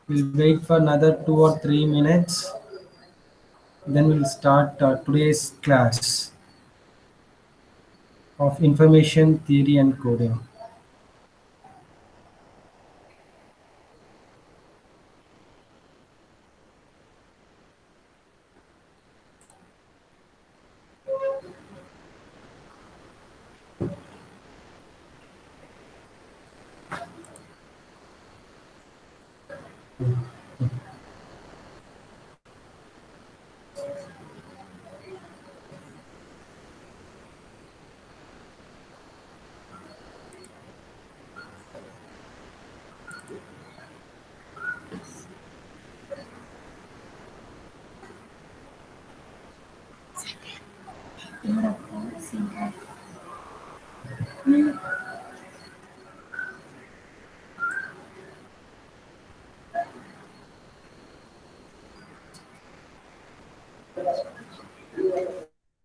We'll wait for another 2 or 3 minutes. Then we'll start today's class of information theory and coding.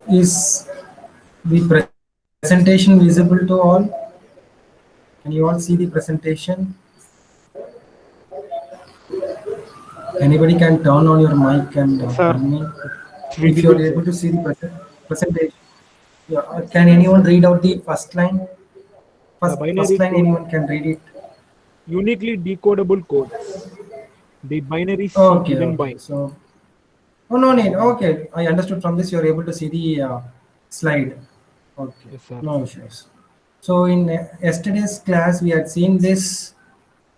Is the presentation visible to all? Can you all see the presentation? Anybody can turn on your mic and Yes, sir. unmute It's if you are visible, able sir. to see the presentation. Yeah. Can anyone read out the first line? The First binary line, code, anyone can read it. uniquely decodable codes. The binary C Okay, given okay. by. So, oh no, no, okay. I understood from this. You are able to see the slide. Okay, Yes, sir. no issues. So in yesterday's class, we had seen this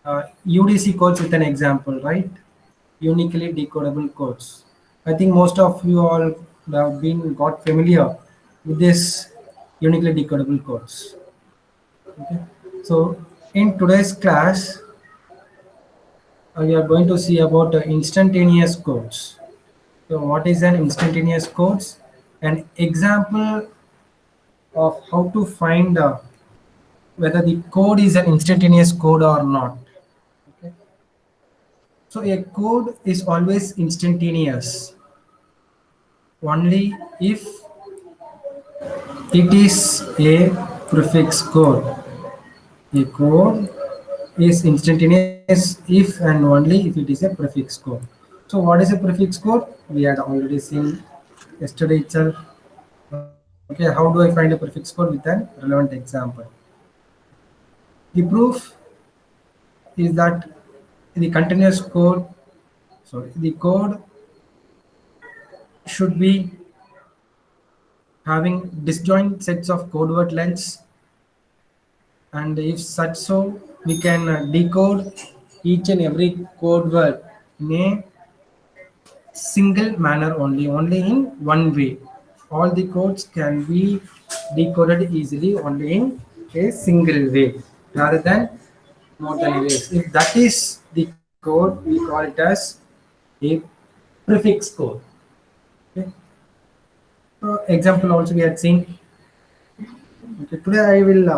UDC codes with an example, right? Uniquely decodable codes. I think most of you all have been got familiar with this uniquely decodable codes. Okay. So in today's class, we are going to see about instantaneous codes. So what is an instantaneous codes? An example of how to find whether the code is an instantaneous code or not. Okay. So a code is always instantaneous only if it is a prefix code. A code is instantaneous if and only if it is a prefix code. So what is a prefix code? We had already seen yesterday itself. Okay, how do I find a prefix code with an relevant example? The proof is that the continuous code, sorry, the code should be having disjoint sets of code word lengths, and if such so, we can decode each and every code word in a single manner only in one way. All the codes can be decoded easily only in a single way rather than more than ways. If that is the code, we call it as a prefix code. Okay. Example also we had seen. Okay. Today I will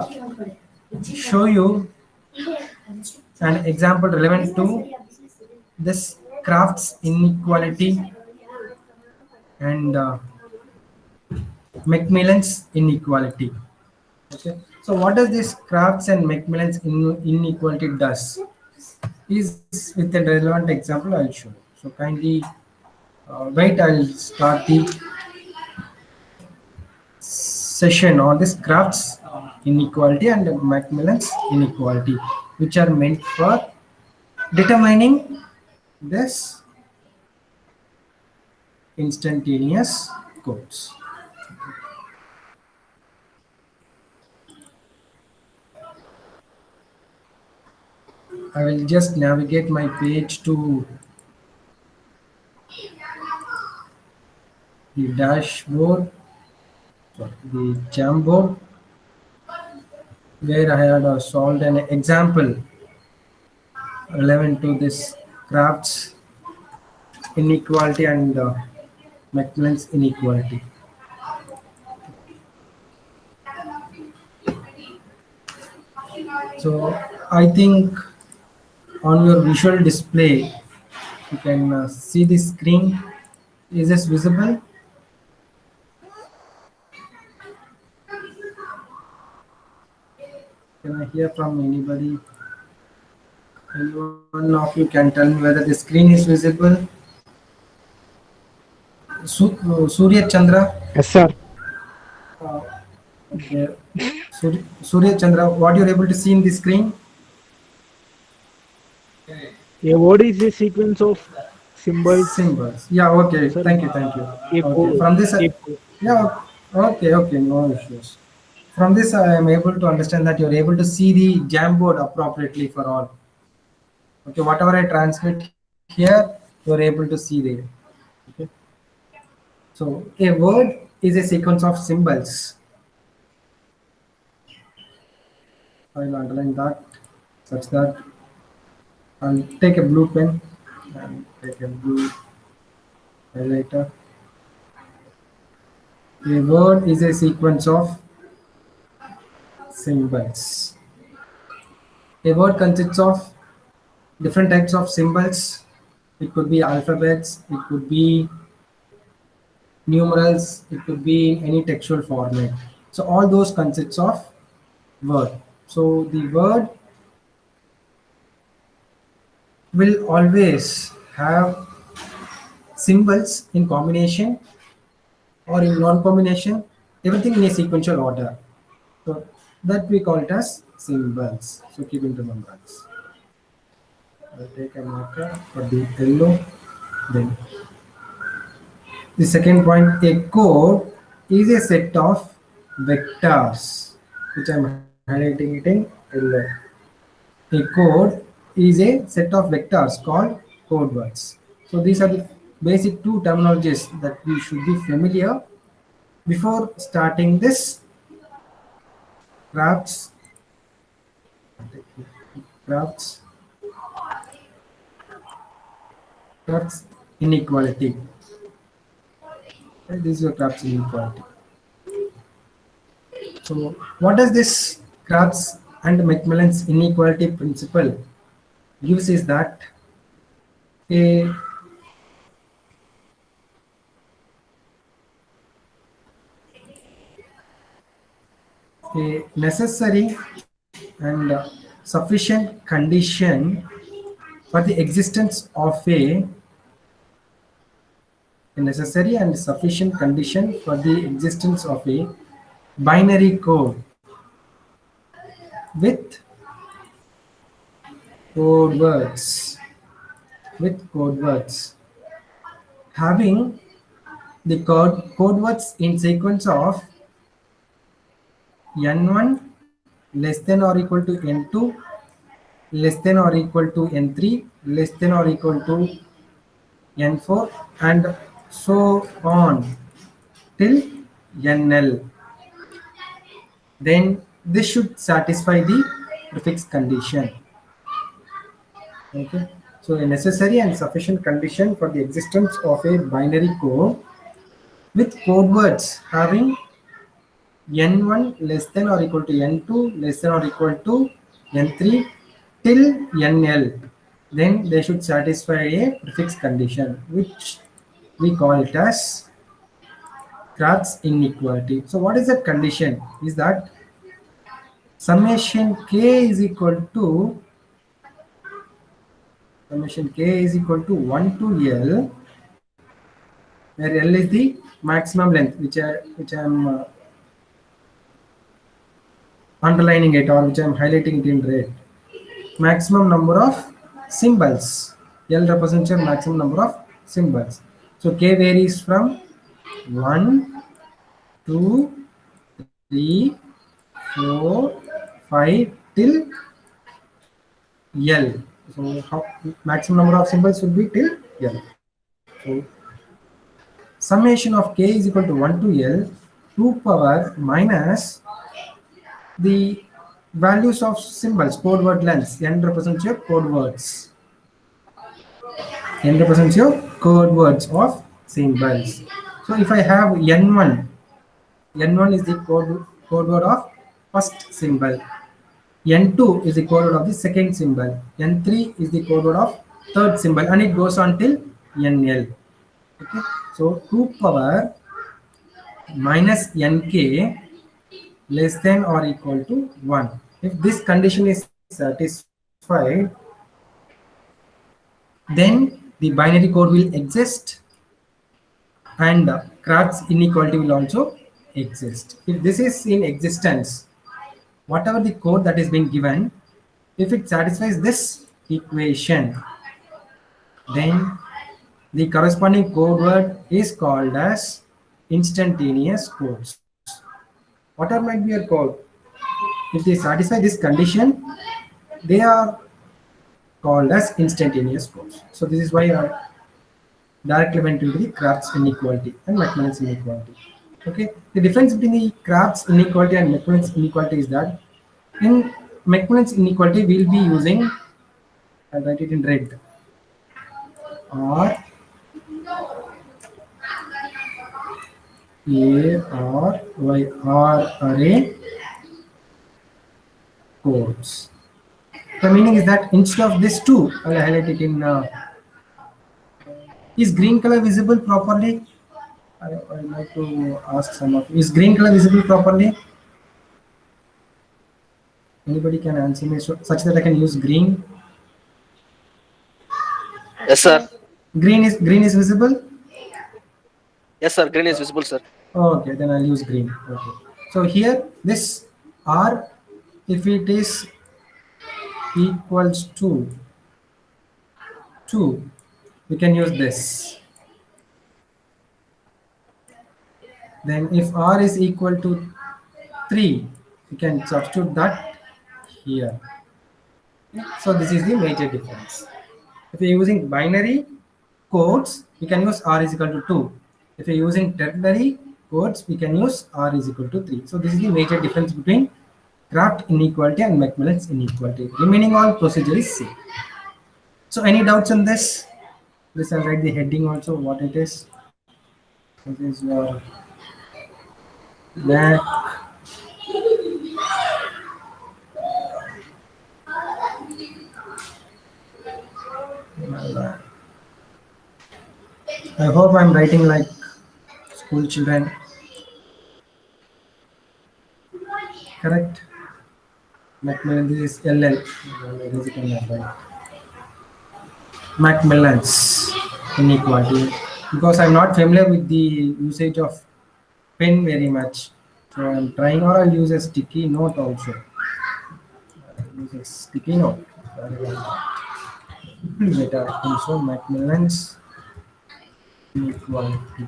show you an example relevant to this crafts inequality and Macmillan's inequality. Okay. So what does this crafts and Macmillan's inequality does? Is with a relevant example I'll show. So kindly wait. I'll start the session on this crafts inequality and Macmillan's inequality, which are meant for determining this instantaneous codes. I will just navigate my page to the dashboard, sorry, the Jamboard, where I had solved an example relevant to this crafts inequality and Macmillan's inequality. So I think on your visual display you can see the screen. Is this visible? Can I hear from anybody? Anyone of you can tell me whether the screen is visible? Surya Chandra. Yes, sir. Uh, okay. Surya Chandra, what you're able to see in the screen? A word is a sequence of symbols. Symbols. Yeah, okay. Sir, Thank you, thank you. a Okay, code. from this, A code. yeah, okay, okay, no issues. From this, I am able to understand that you're able to see the Jamboard appropriately for all. Okay, whatever I transmit here, you're able to see there. Okay, so a word is a sequence of symbols. I'll underline that, such that I'll take a blue pen and take a blue highlighter. A word is a sequence of symbols. A word consists of different types of symbols. It could be alphabets, it could be numerals, it could be in any textual format. So all those consists of word. So the word will always have symbols in combination or in non-combination, everything in a sequential order. So that we call it as symbols. So keep in remembrance. I'll take a marker for the yellow. Then the second point, a code is a set of vectors, which I'm highlighting it in yellow. A code is a set of vectors called code words. So these are the basic two terminologies that we should be familiar before starting this crafts crafts crafts inequality. This is your crafts inequality. So what does this Crafts and Macmillan's inequality principle gives is that a necessary and sufficient condition for the existence of a necessary and sufficient condition for the existence of a binary code with code words code words having the code words in sequence of n1 less than or equal to n2 less than or equal to n3 less than or equal to n4 and so on till nl, then this should satisfy the prefix condition. Okay, so a necessary and sufficient condition for the existence of a binary code with code words having n1 less than or equal to n2 less than or equal to n3 till nl, then they should satisfy a prefix condition, which we call it as Kraft's inequality. So what is that condition? Is that summation k is equal to summation k is equal to 1 to L, where L is the maximum length, which I am underlining it, or which I am highlighting it in red. Maximum number of symbols. L represents your maximum number of symbols. So k varies from 1, 2, 3, 4, 5 till L. So how maximum number of symbols will be till L. So summation of k is equal to 1 to L 2 power minus the values of symbols, code word lengths. N represents your code words. N represents your code words of symbols. So if I have N1, N1 is the code word of first symbol. N2 is the code word of the second symbol. N3 is the code word of third symbol, and it goes on till NL. Okay, so 2 power minus nk less than or equal to 1. If this condition is satisfied, then the binary code will exist, and Kraft's inequality will also exist. If this is in existence, whatever the code that is being given, if it satisfies this equation, then the corresponding code word is called as instantaneous codes. Whatever might be your code, if they satisfy this condition, they are called as instantaneous codes. So this is why I directly went into the Kraft's inequality and Macmillan's inequality. Okay, the difference between the Kraft's inequality and Macmillan's inequality is that in Macmillan's inequality we'll be using, I'll write it in red, R A R Y R array codes. The meaning is that instead of this two, I'll highlight it in. Is green color visible properly? I'd like to ask some of you. Is green color visible properly? Anybody can answer me such that I can use green. Yes, sir. Green is visible. Yes, sir. Green is visible, sir. Okay, then I'll use green. Okay. So here this R, if it is equals to 2, we can use this. Then if R is equal to 3, we can substitute that here. So this is the major difference. If you're using binary codes, we can use R is equal to 2. If you're using ternary codes, we can use R is equal to 3. So this is the major difference between Kraft inequality and Macmillan's inequality. Remaining all procedure is same. So any doubts on this? This I'll write the heading also what it is. This is your back. I hope I'm writing like school children. Correct? Macmillan, this is LL. Macmillan's inequality. Because I'm not familiar with the usage of pen very much. So I'm trying, or I'll use a sticky note also. I'll use a sticky note. Better. I think so. Macmillan's inequality.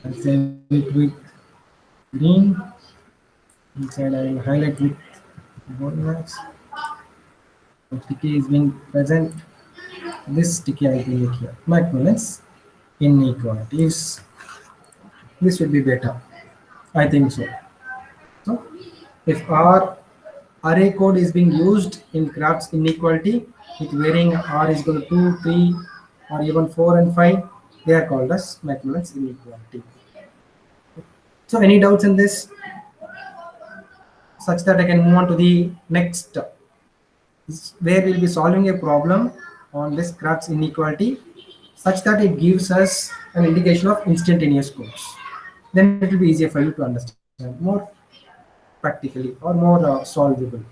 I'll save it with green. Inside I will highlight with bonus. The sticky is being present. This sticky I will make here. Macmillan's inequalities. This should be better. I think so. So if our array code is being used in Kraft's inequality with varying R is equal to 2, 3, or even 4 and 5, they are called as Macmillan's inequality. So any doubts in this? Such that I can move on to the next, where we'll be solving a problem on this Kraft's inequality such that it gives us an indication of instantaneous codes. Then it will be easier for you to understand more practically or more solvable.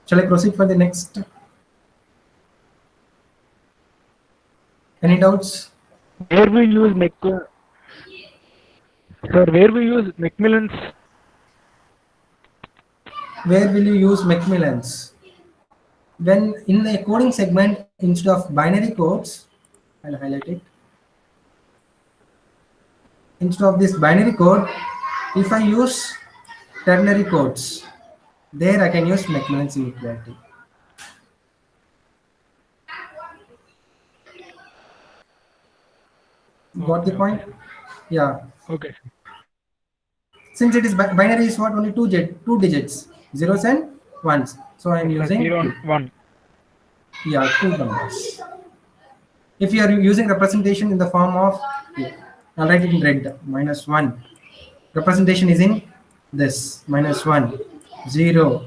Shall I proceed for the next? Any doubts? Where we use where we use Macmillan's? Where will you use Macmillan's? When in the coding segment, instead of binary codes, I'll highlight it. Instead of this binary code, if I use ternary codes, there I can use Macmillan's inequality. Got the point? Yeah. Okay. Since it is binary, is what only two digits, zeros and ones. So I am using 0 and 1. Yeah, 2 numbers. If you are using representation in the form of, I'll write it in red, -1. Representation is in this, -1, 0,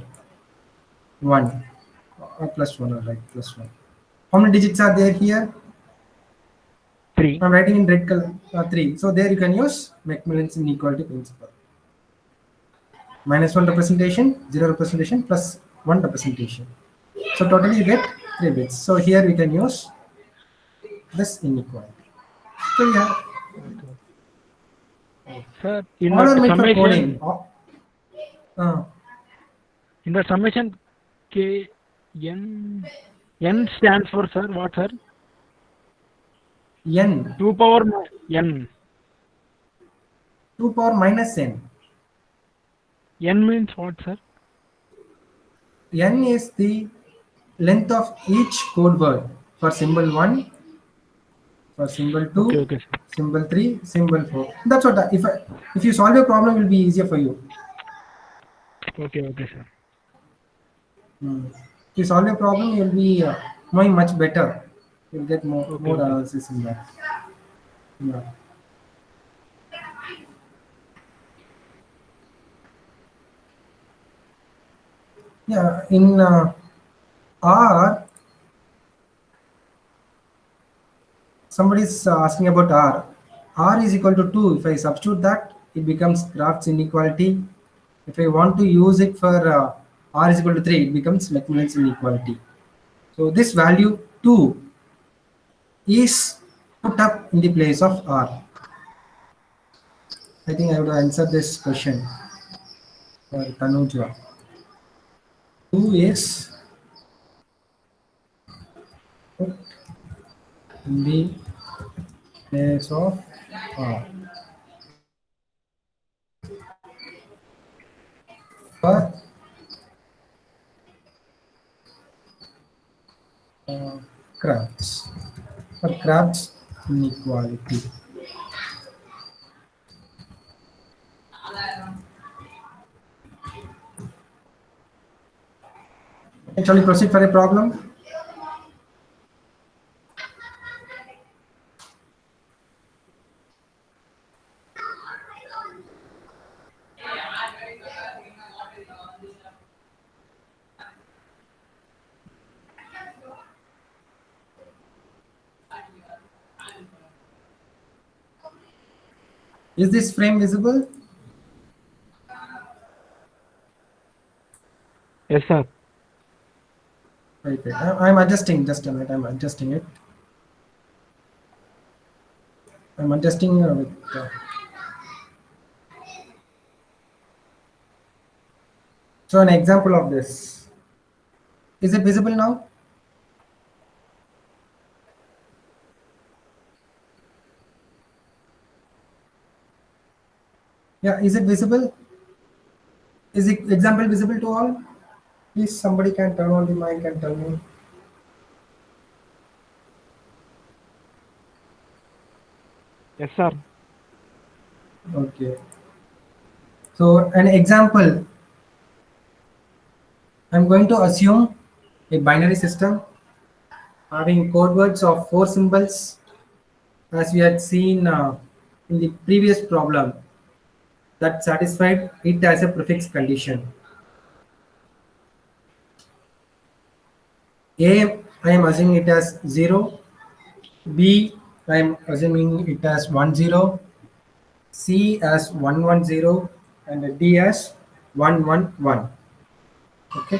1, or +1, I'll write +1. How many digits are there here? 3. I'm writing in red color, 3. So there you can use Macmillan's inequality principle. -1 representation, 0 representation, +1 representation. So totally you get 3 bits. So here we can use this inequality. So yeah, Okay. Sir, in all that are meant for coding. summation, Uh, in that summation, K N N stands for, sir, what, sir? n 2 power N. 2 power minus n. N means what, sir? N is the length of each code word for symbol 1, for symbol Okay, 2, okay, sir. symbol 3, symbol 4. That's what if you solve your problem, it will be easier for you. Okay, okay, sir. If you solve your problem, you'll be knowing much better. You'll get Okay, more okay. analysis in that. Yeah. Yeah. In R, somebody is asking about R. R is equal to 2. If I substitute that, it becomes Kraft's inequality. If I want to use it for R is equal to 3, it becomes Macmillan's inequality. So this value 2 is put up in the place of R. I think I would answer this question for Tanuja. 2 is put in the place of R for Crafts. For Crafts inequality. Shall we proceed for a problem? Is this frame visible? Yes, sir. Wait, wait. I'm adjusting. Just a minute. I'm adjusting it. I'm adjusting with. So an example of this. Is it visible now? Yeah. Is it visible? Is the example visible to all? Please, somebody can turn on the mic and tell me. Yes, sir. Okay. So an example. I'm going to assume a binary system having code words of 4 symbols, as we had seen in the previous problem, that satisfied it as a prefix condition. A, I am assuming it as 0. B, I am assuming it as 1 0. C as 1 1 0, and D as 1 1 1. Okay.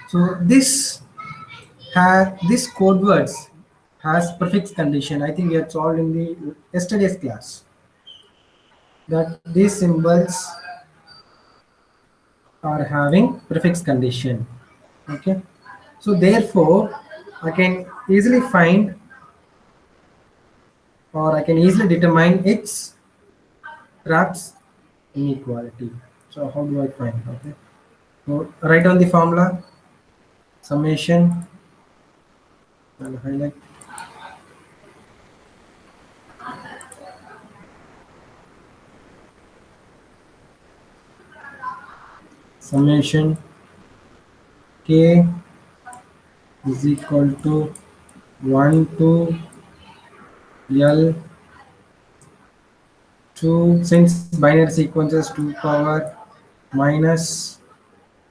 So this code words has prefix condition. I think we had solved in the yesterday's class that these symbols are having prefix condition. Okay. So therefore, I can easily find, or I can easily determine its Kraft's inequality. So how do I find? Okay. So write down the formula, summation, and highlight. Summation k is equal to 1 to L 2, since binary sequences 2 power minus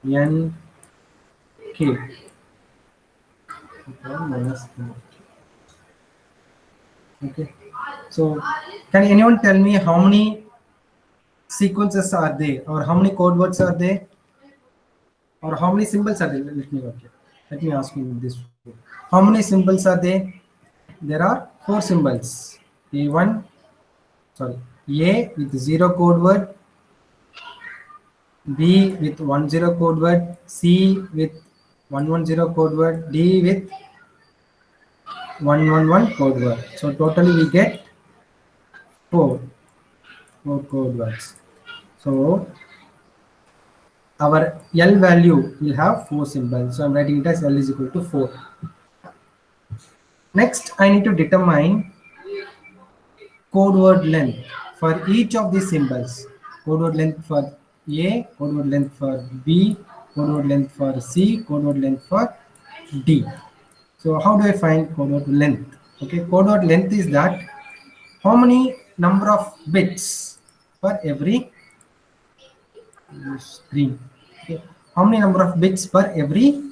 n k. Minus n. Okay. So can anyone tell me how many sequences are there, or how many code words are there, or how many symbols are there? Let me okay. Let me ask you in this way. How many symbols are there? There are four symbols. A1, sorry, A with 0 code word, B with 10 code word, C with 110 code word, D with 111 code word. So totally we get four, four code words. So our L value will have four symbols. So I'm writing it as L is equal to 4. Next, I need to determine code word length for each of these symbols. Code word length for A, code word length for B, code word length for C, code word length for D. So how do I find code word length? Okay, code word length is that how many number of bits for every screen. Okay, how many number of bits per every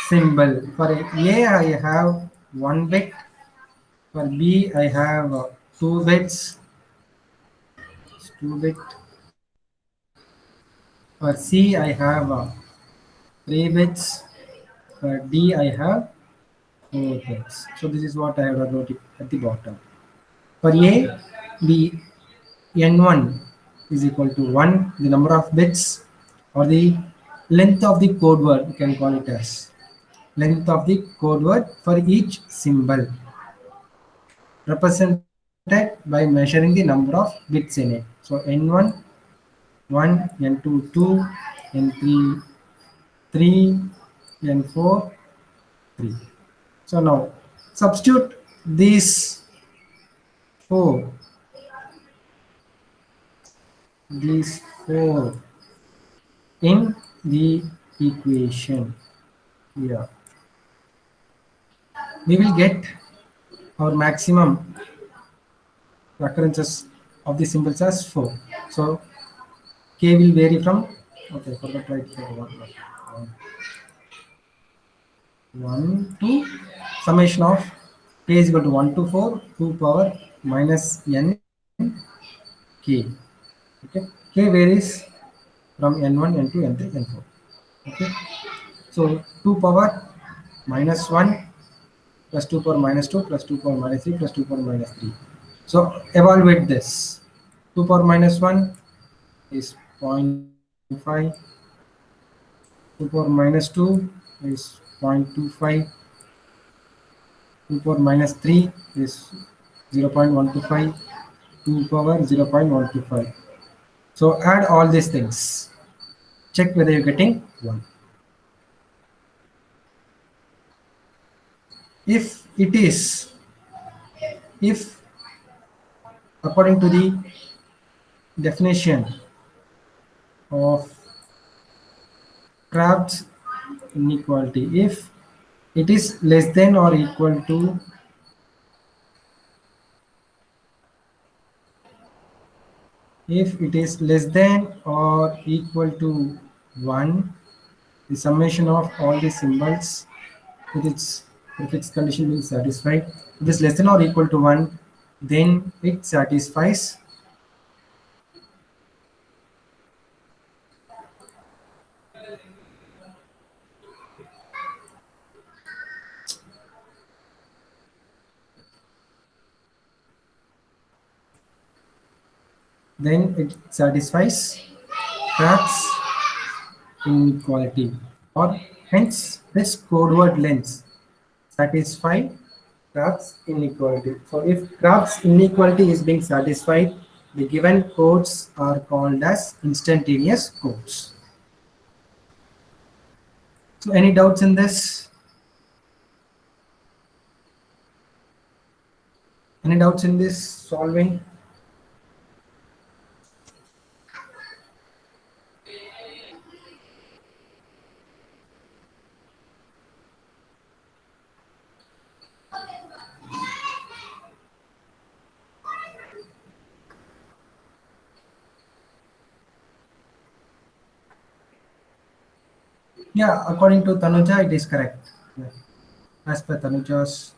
symbol. For A, I have 1 bit. For B, I have 2 bits. 2 bit. For C, I have 3 bits. For D, I have 4 bits. So this is what I have wrote it at the bottom. For A, the N1 is equal to 1, the number of bits or the length of the code word, you can call it as length of the code word for each symbol, represented by measuring the number of bits in it. So N1 1, N2 2, N3 3, N4 3. So now substitute four these four in the equation here. We will get our maximum occurrences of the symbols as 4. So k will vary from, okay, forgot right here, 1 to summation of k is equal to 1 to 4 2 power minus n k. Okay, k varies from n1 n2 n3 n4. Okay, so 2 power minus 1 plus 2 power minus 2 plus 2 power minus 3 plus 2 power minus 3. So evaluate this. 2 power minus 1 is 0.5. 2 power minus 2 is 0.25. 2 power minus 3 is 0.125. 2 power 0.125. So add all these things. Check whether you're getting 1. If it is, if according to the definition of Kraft's inequality, if it is less than or equal to if it is less than or equal to 1, the summation of all the symbols with its prefix condition being satisfied. If it is less than or equal to 1, then it satisfies Kraft's inequality, or hence this code word lengths satisfy Kraft's inequality. So if Kraft's inequality is being satisfied, the given codes are called as instantaneous codes. So any doubts in this? Any doubts in this solving? Yeah, according to Tanuja, it is correct. Yeah. As per Tanuja's.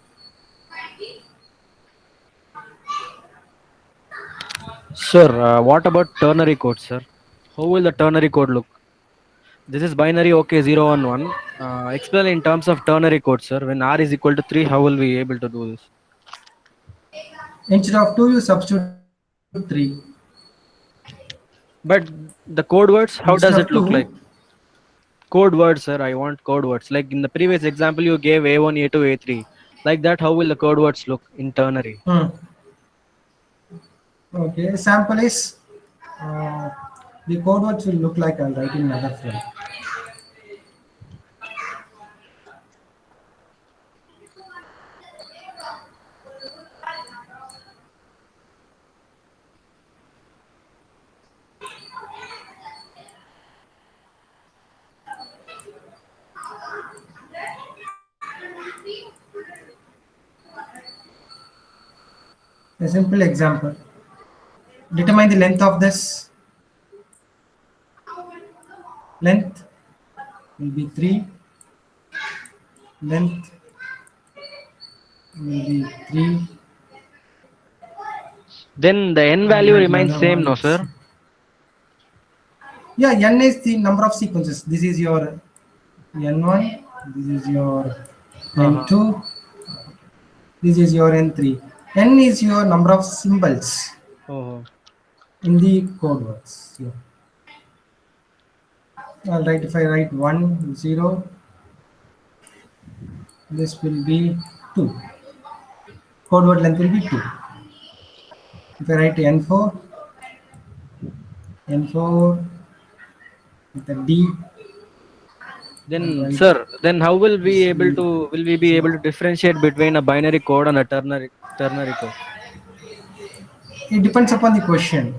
Sir, what about ternary code, sir? How will the ternary code look? This is binary, okay, 0 1 1. Explain in terms of ternary code, sir. When r is equal to 3, how will we able to do this? Instead of 2, you substitute 3. But the code words, how Instead does of it look 2, like? Code words, sir. I want code words. Like in the previous example, you gave A1, A2, A3. Like that, how will the code words look in ternary? okay, sample is uh, the code words will look like I'll write in another frame. A simple example. Determine the length of this. Length will be 3. Length will be 3. Then the n I'll value write remains another same, one. no, sir? Yeah, n is the number of sequences. This is your n1. This is your Uh-huh. n2. This is your n3. N is your number of symbols Oh, in the code words. Yeah. I'll write if I write 1, 0, this will be 2. Code word length will be 2. If I write n4, n4 with a D, I'll then, write sir, then how will we this able will, to will we be able to differentiate between a binary code and a ternary code? it depends upon the question.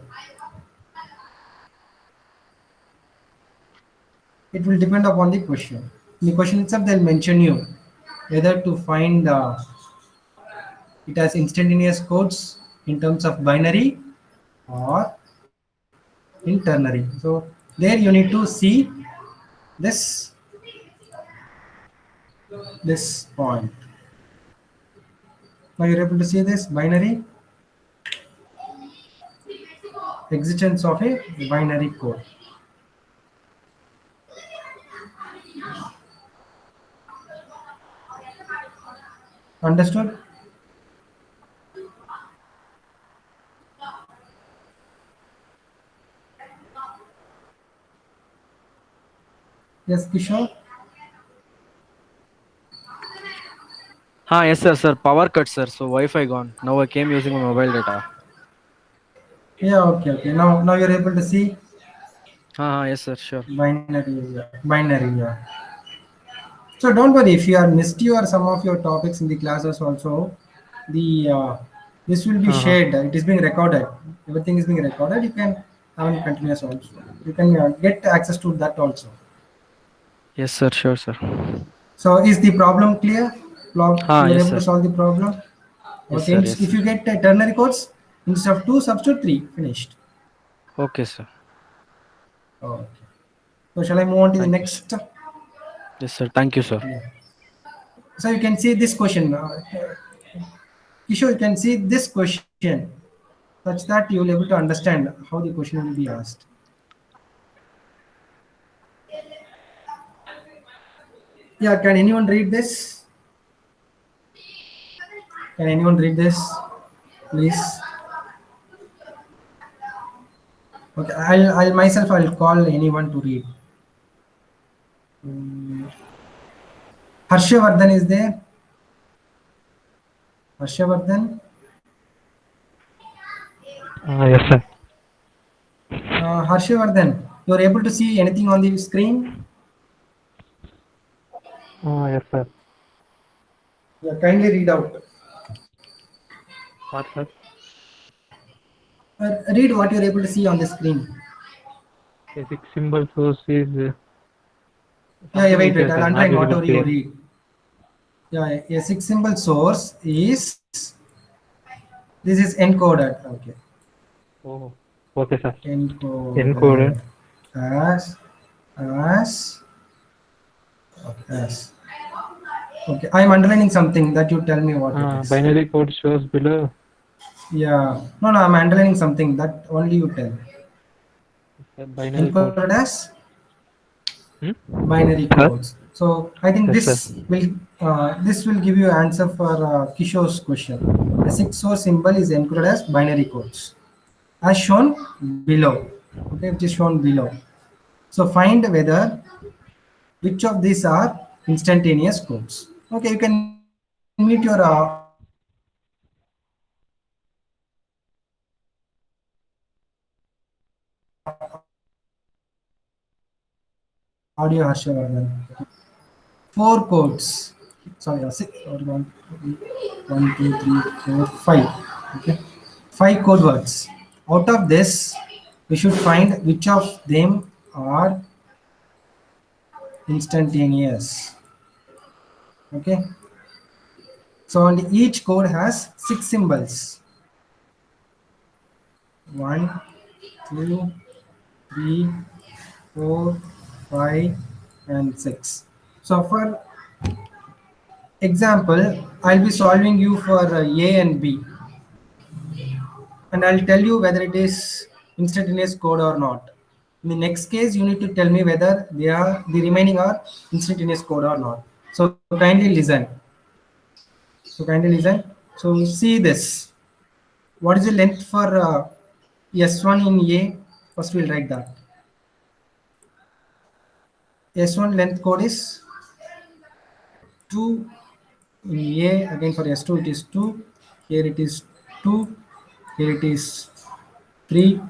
It will depend upon the question. In the question itself, they'll mention you whether to find it as instantaneous codes in terms of binary or in ternary. So there you need to see this this point. Now you're able to see this binary existence of a binary code. Understood? Yes, Kishore? Yes, sir. Power cut, sir. So Wi-Fi gone. Now I came using my mobile data. Yeah, okay, okay. Now you're able to see Yes, sir. Sure. binary, yeah. So don't worry if you are missed your some of your topics in the classes also. The this will be Uh-huh. shared. It is being recorded. Everything is being recorded. You can have it continuous also. You can get access to that also. Yes, sir. Sure, sir. So is the problem clear? You are Yes, able sir. to solve the problem. Yes, Okay. sir. Yes, If sir. you get ternary codes instead of 2, substitute 3. Finished. Okay, sir. Okay. So shall I move on to the Thank you, sir. next? Yes, sir. Thank you, sir. Yeah. So you can see this question. Kishore, you can see this question such that you will able to understand how the question will be asked. Yeah, can anyone read this? Can anyone read this, please? Okay, I'll myself I'll call anyone to read. Harshvardhan is there. Harshvardhan. Yes, sir. Harshvardhan, you are able to see anything on the screen? Yes, sir. Yeah, kindly read out. What, sir? Read what you are able to see on the screen. Basic symbol source is Yeah, something wait, like wait. that, I'll sir. Not underline visible whatever you clear. read. Yeah, a six symbol source is this is encoded. Okay, Oh, okay, sir. encoded Encoded. as as as. Okay, I'm underlining something that you tell me what it is. Binary code shows below. Yeah, no, I'm underlining something that only you tell. Binary code. Encoded as Hmm? binary Huh? codes. So I think Yes, sir. this will give you answer for Kishore's question. A 6 source symbol is encoded as binary codes, as shown below. Okay, which is shown below. So find whether which of these are instantaneous codes. Okay, you can mute your audio, Harshavardhan. Four codes. Sorry, six or one, two, three, four, five. Okay, five code words. Out of this, we should find which of them are instantaneous. Okay, so and each code has six symbols. One, two, three, 4, 5, and 6. So for example, I'll be solving you for A and B, and I'll tell you whether it is instantaneous code or not. In the next case, you need to tell me whether the remaining are instantaneous code or not. So kindly listen. So see this. What is the length for S1 in A? First we'll write that. S1 length code is 2. In A, again for S2 it is 2, here it is 2, here it is 3,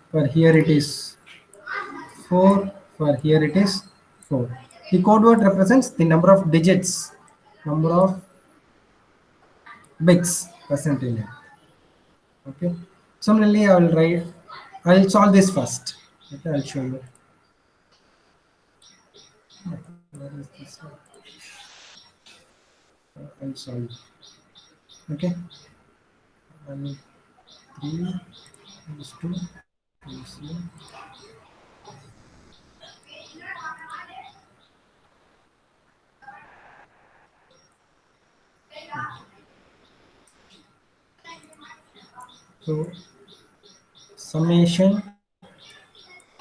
for here it is 4, for here it is 4. The code word represents the number of digits, number of bits present in it. Okay. Similarly, I'll solve this first. Okay, I'll show you. Where is this one? I'll solve. Okay. And 3 is 2 is here. So summation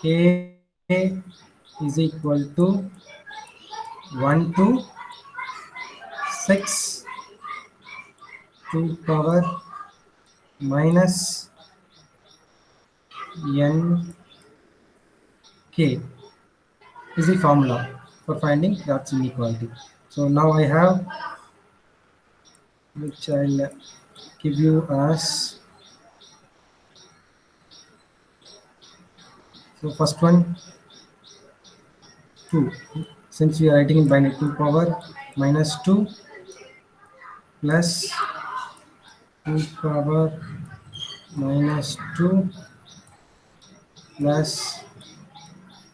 k is equal to 1 to 6 to power minus n k is the formula for finding Kraft's inequality. So now I have, which I'll give you as, so first one 2, since we are writing in binary, 2 power minus 2 plus 2 power minus 2 plus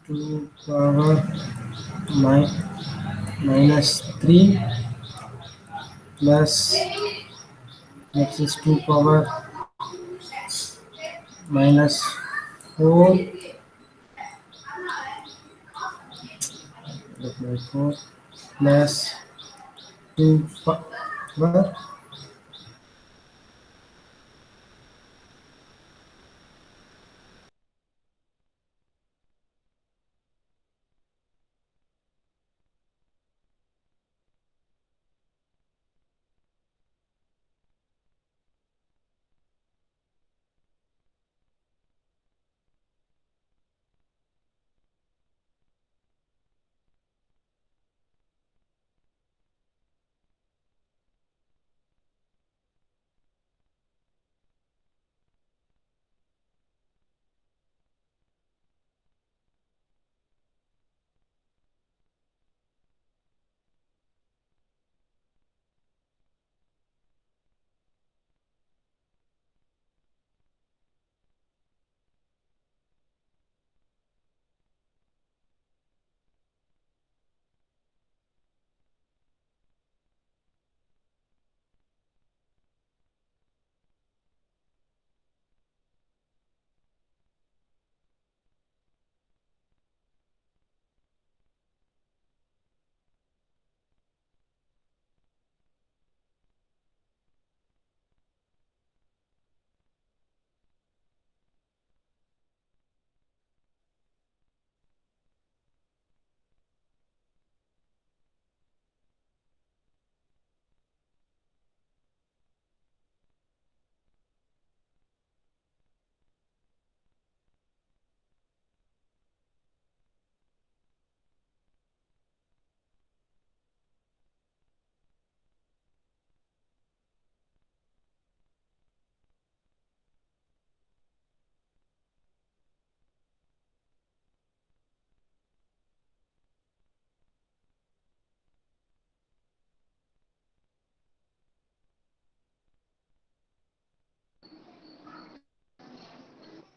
2 power mi- minus 3 plus next is 2 power minus 4, look like 4 plus 2 power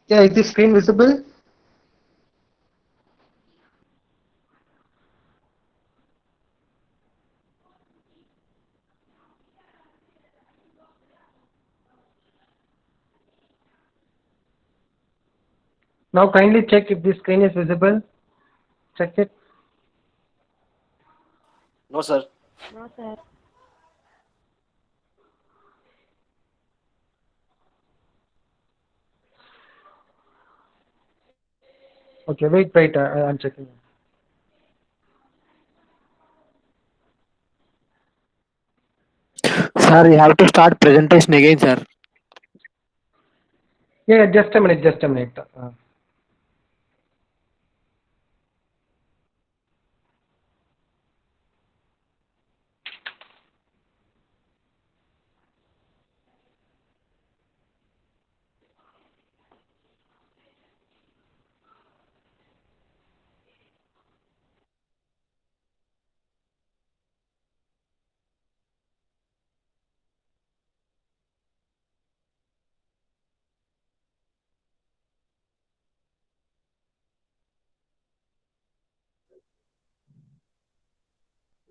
Yeah, is the screen visible? Now kindly check if the screen is visible. Check it. No, sir. No, sir. Okay, wait, I'm checking. Sir, you have to start presentation again, sir. Yeah, just a minute.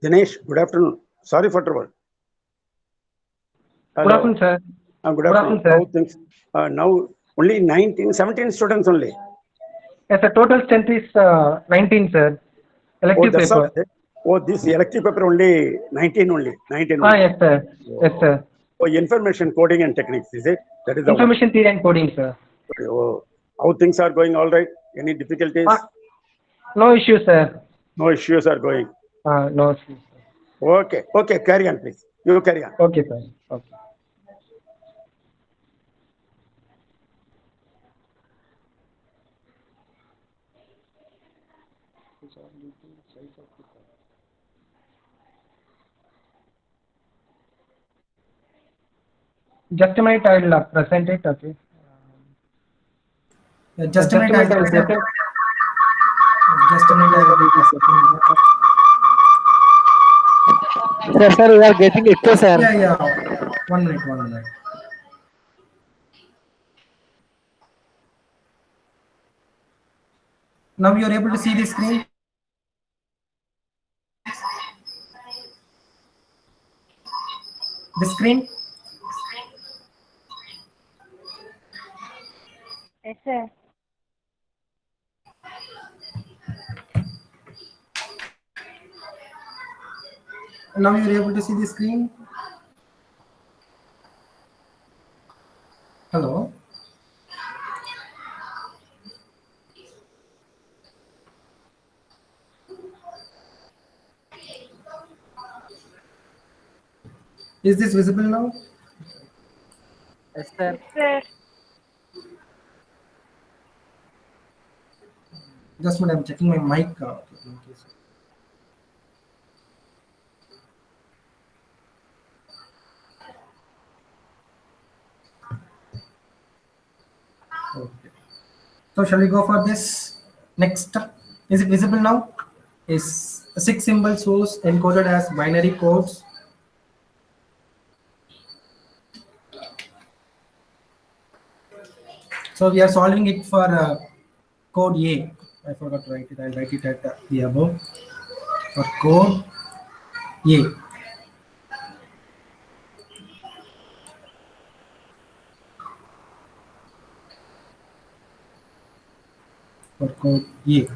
Dinesh, good afternoon. Sorry for trouble. Good Hello. afternoon, sir. Good afternoon. sir. How things? Now only 17 students only. Yes, the total strength is 19, sir. Oh, Elective that's all. paper. Oh, this elective paper only 19 only. 19 only. Yes, sir. Yes, sir. Oh, information coding and techniques, is it? That is the one. Information theory and coding, sir. Oh, how things are going all right? Any difficulties? No issue, sir. No issues are going. No issue. Okay, carry on, please. You carry on. Okay, sir. Okay. Just a minute, I'll present it. Okay. Just a minute, I'll present. Just a minute, I will take a second. Sir, you are getting echo, sir. Yeah. 1 minute. Now you are able to see the screen. The screen. Yes, sir. Now you are able to see the screen. Hello. Is this visible now? Yes, sir. Yes, sir. Just a minute, I'm checking my mic. In case. Okay. So shall we go for this next? Is it visible now? Is 6 symbol source encoded as binary codes. So we are solving it for code A. I forgot to write it. I'll write it at the above. For code A. For code A.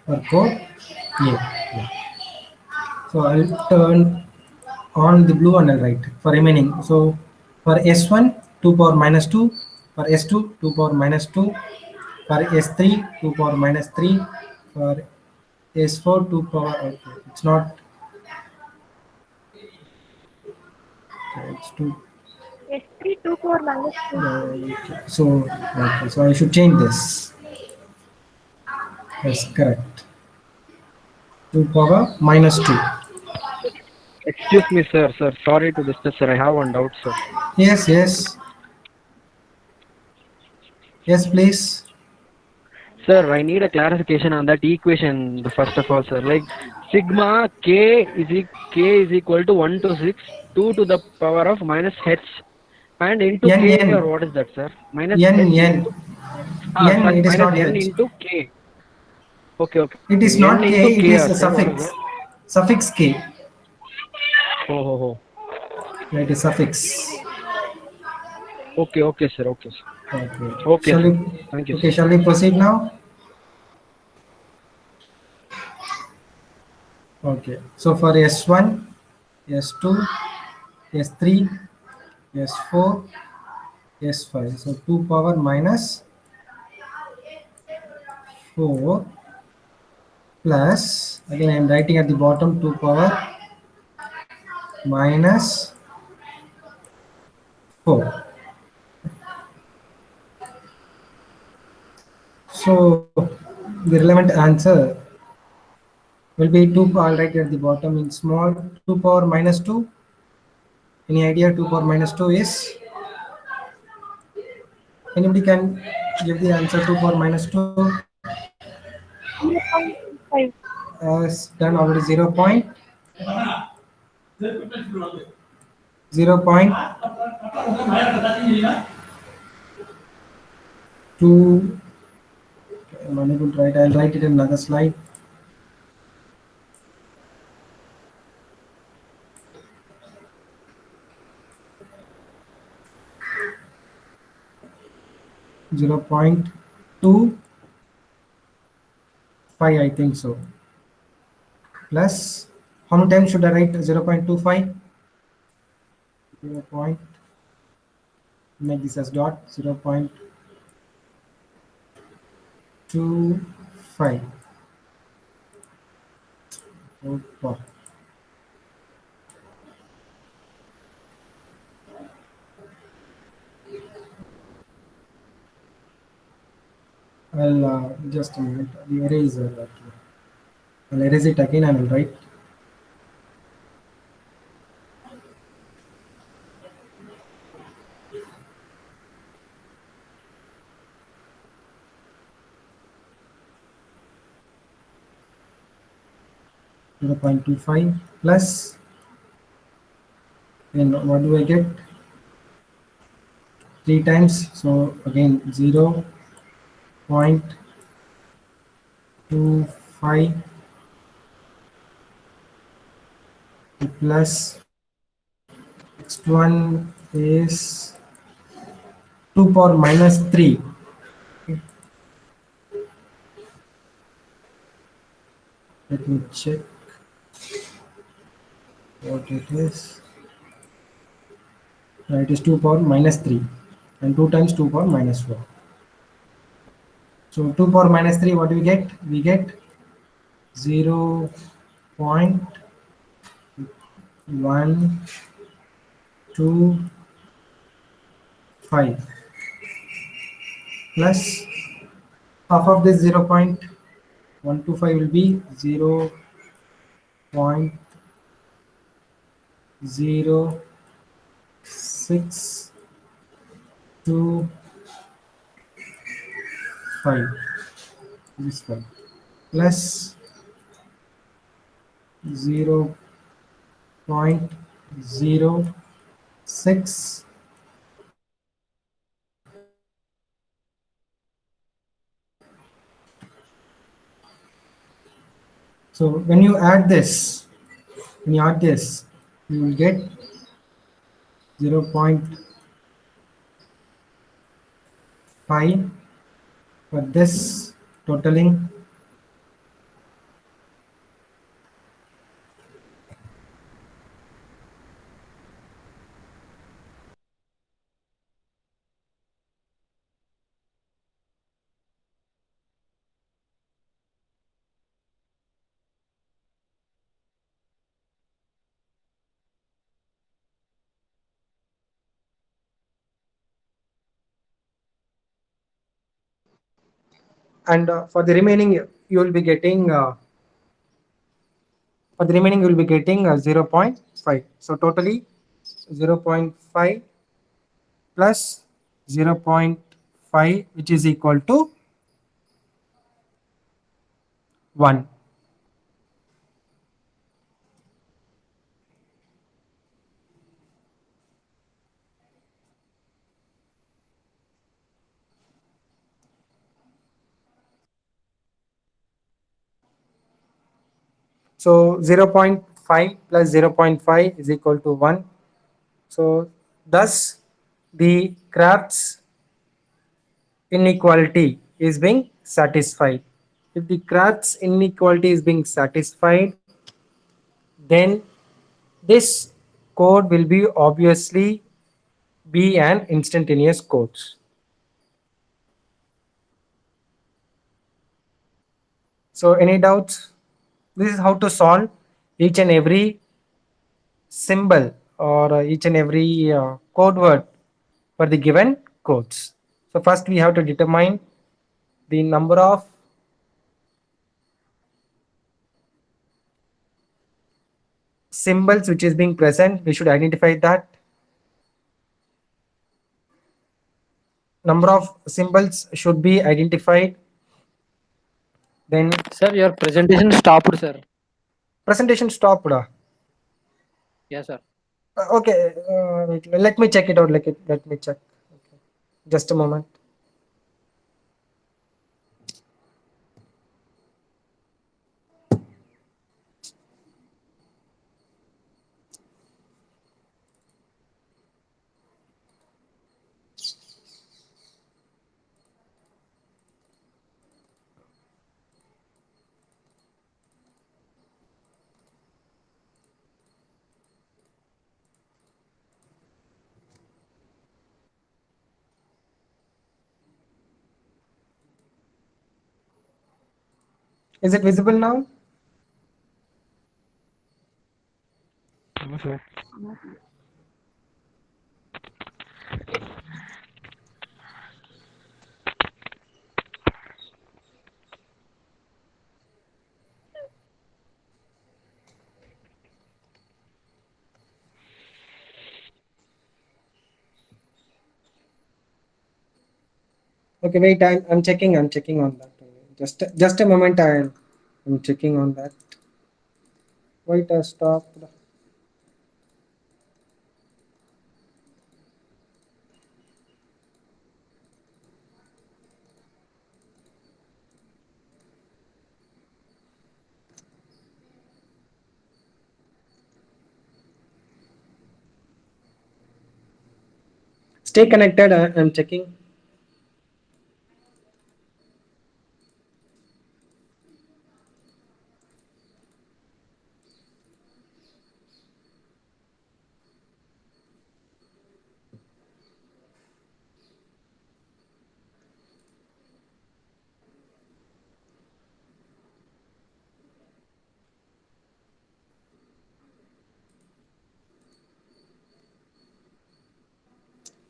For code A. Yeah. So I'll turn on the blue and I'll write for remaining. So for S1, 2 power minus 2. For S2, 2 power minus 2. For S3, 2 power minus 3. For S4, 2 power. Okay, it's not. Okay, it's 2. S3 2 4 minus 2. Okay. So I should change this. Yes, correct. 2 power minus 2. Excuse me, sir. Sorry to disturb, sir. I have one doubt, sir. Yes, please. Sir, I need a clarification on that equation first of all, sir. Like sigma k is equal to 1 to 6, 2 to the power of minus h, and into N k, N or what is that, sir? Minus N h N into N. sorry, It is minus not n H. into k. Okay, okay. It is N not into K. It k, is a sir. What is suffix. that? Suffix K. Oh. It is suffix. Okay, sir. Okay, sir. Okay. Okay, Shall sir. we? Thank you, Okay. sir. Shall we proceed now? Okay. So for S1, S2, S3, S4, S5. So 2 power minus 4 plus, again I am writing at the bottom, 2 power minus 4. So the relevant answer will be 2. I'll write at the bottom in small, 2 power minus 2. Any idea 2 power minus 2 is? Anybody can give the answer 2 power minus 2? 0.25. As done already. 0 point 2. I'm unable to write. I'll write it in another slide. 0.25, I think so. Plus, how many times should I write 0.25? 0. Make this as dot. 0.25. Oh, I'll just a minute. The eraser. Okay. I'll erase it again and I'll write 0.25 plus, and what do I get? 3 times. So again 0.25 plus next one is 2 power minus 3. Let me check what it is. It is 2 power minus 3 and 2 times 2 power minus 4. So 2 power minus 3, what do we get? We get 0.125 plus half of this 0.125 will be 0.0625, this one, plus 0.06. So when you add this, you will get 0.5 for this totaling. And for the remaining you will be getting 0.5. So totally 0.5 plus 0.5, which is equal to 1. So 0.5 plus 0.5 is equal to 1. So thus the Kraft's inequality is being satisfied. If the Kraft's inequality is being satisfied, then this code will be obviously be an instantaneous code. So any doubts? This is how to solve each and every symbol or each and every code word for the given codes. So first we have to determine the number of symbols which is being present. We should identify that. Number of symbols should be identified. Then Sir, your presentation stopped, sir. presentation stopped. Yes, sir. Okay, wait, let me check it out. Let me check. Okay. Just a moment. Is it visible now? No, sir. Okay, wait. I'm checking. I'm checking on that. Just a moment. I'm checking on that. Wait, I stopped. Stay connected. I'm checking.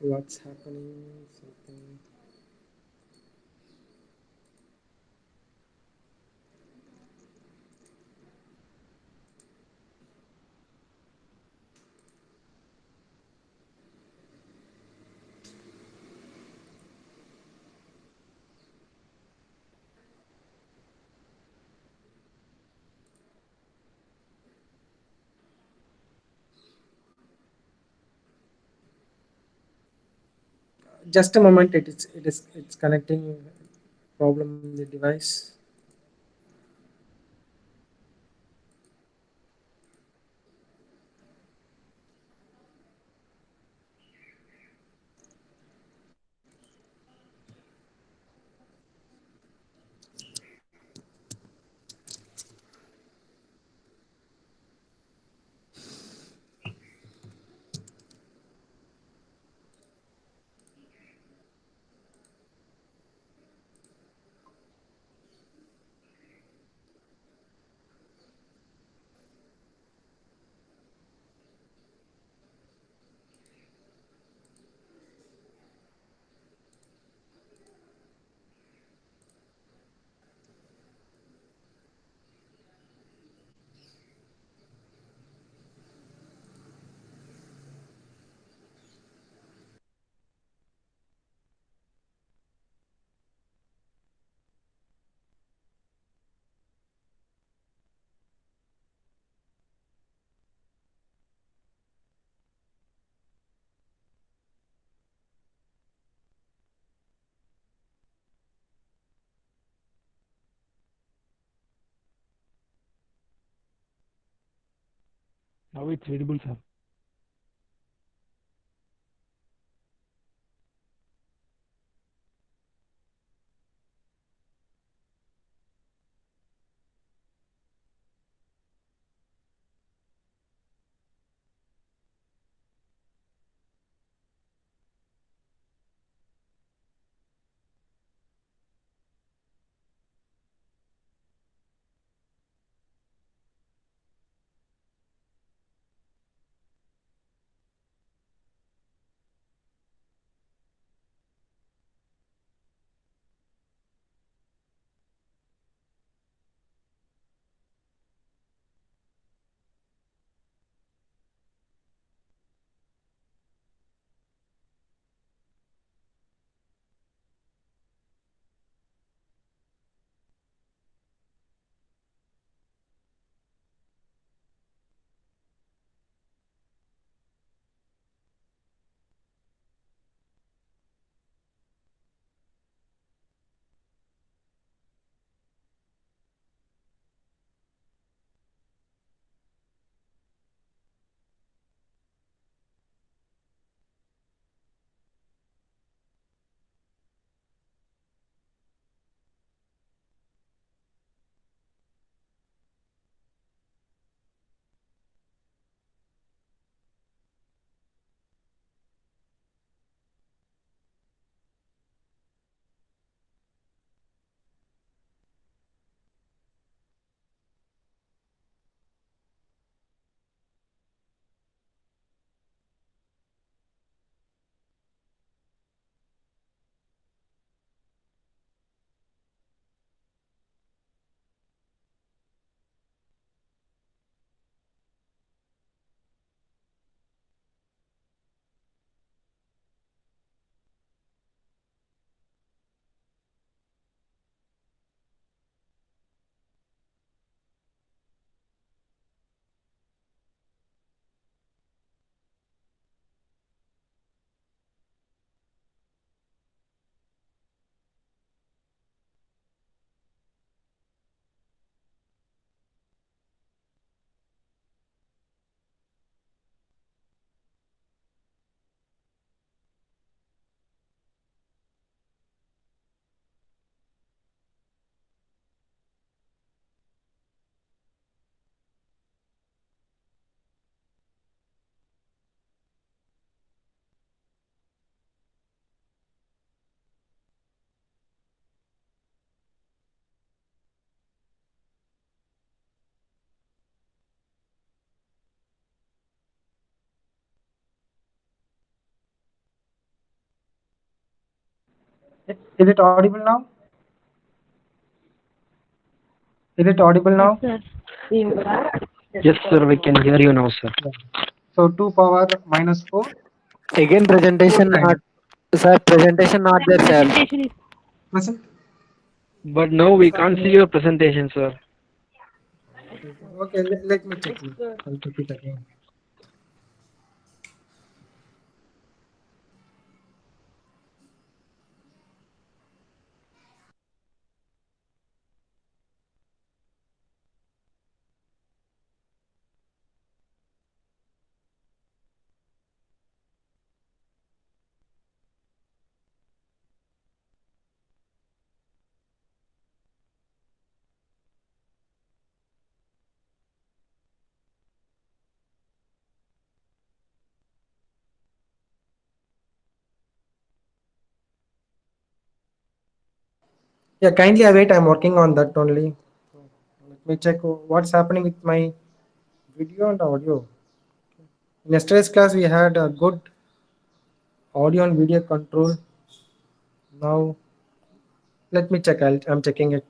What's happening? Something. Just a moment. It's connecting. Problem in the device. Now it's visible, sir. Is it audible now? Is it audible now? Sir. You are. Yes, sir. We can hear you now, sir. Yeah. So 2 power minus 4, Again, 4 presentation not, times. sir, presentation not there, sir. Presentation is Present. But now we can't see your presentation, sir. Okay, let me check. I'll check it again. Yeah, kindly await. I'm working on that only. Let me check what's happening with my video and audio. In yesterday's class, we had a good audio and video control. Now, let me check. I'm checking it.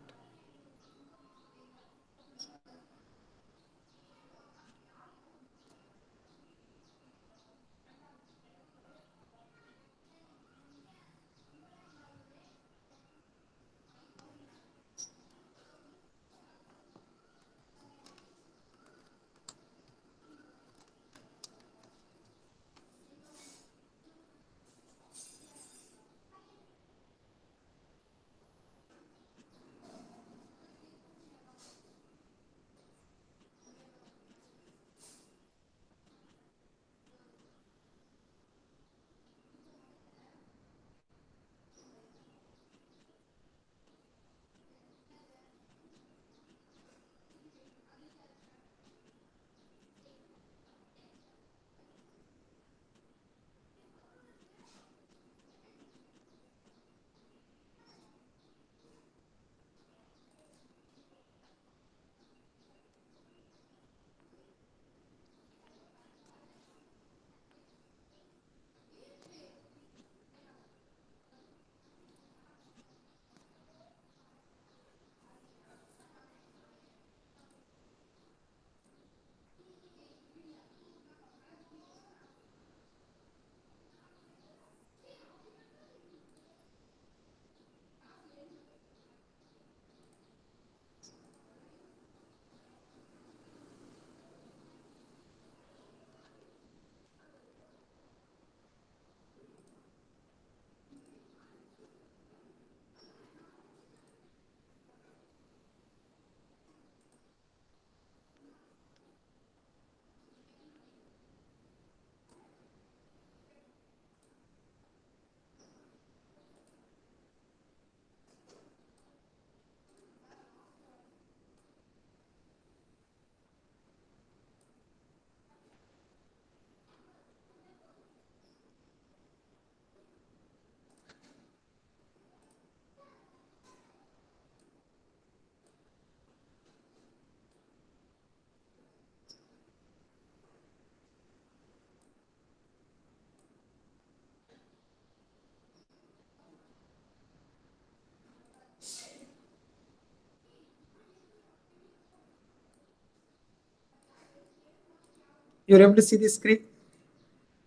You're able to see the screen?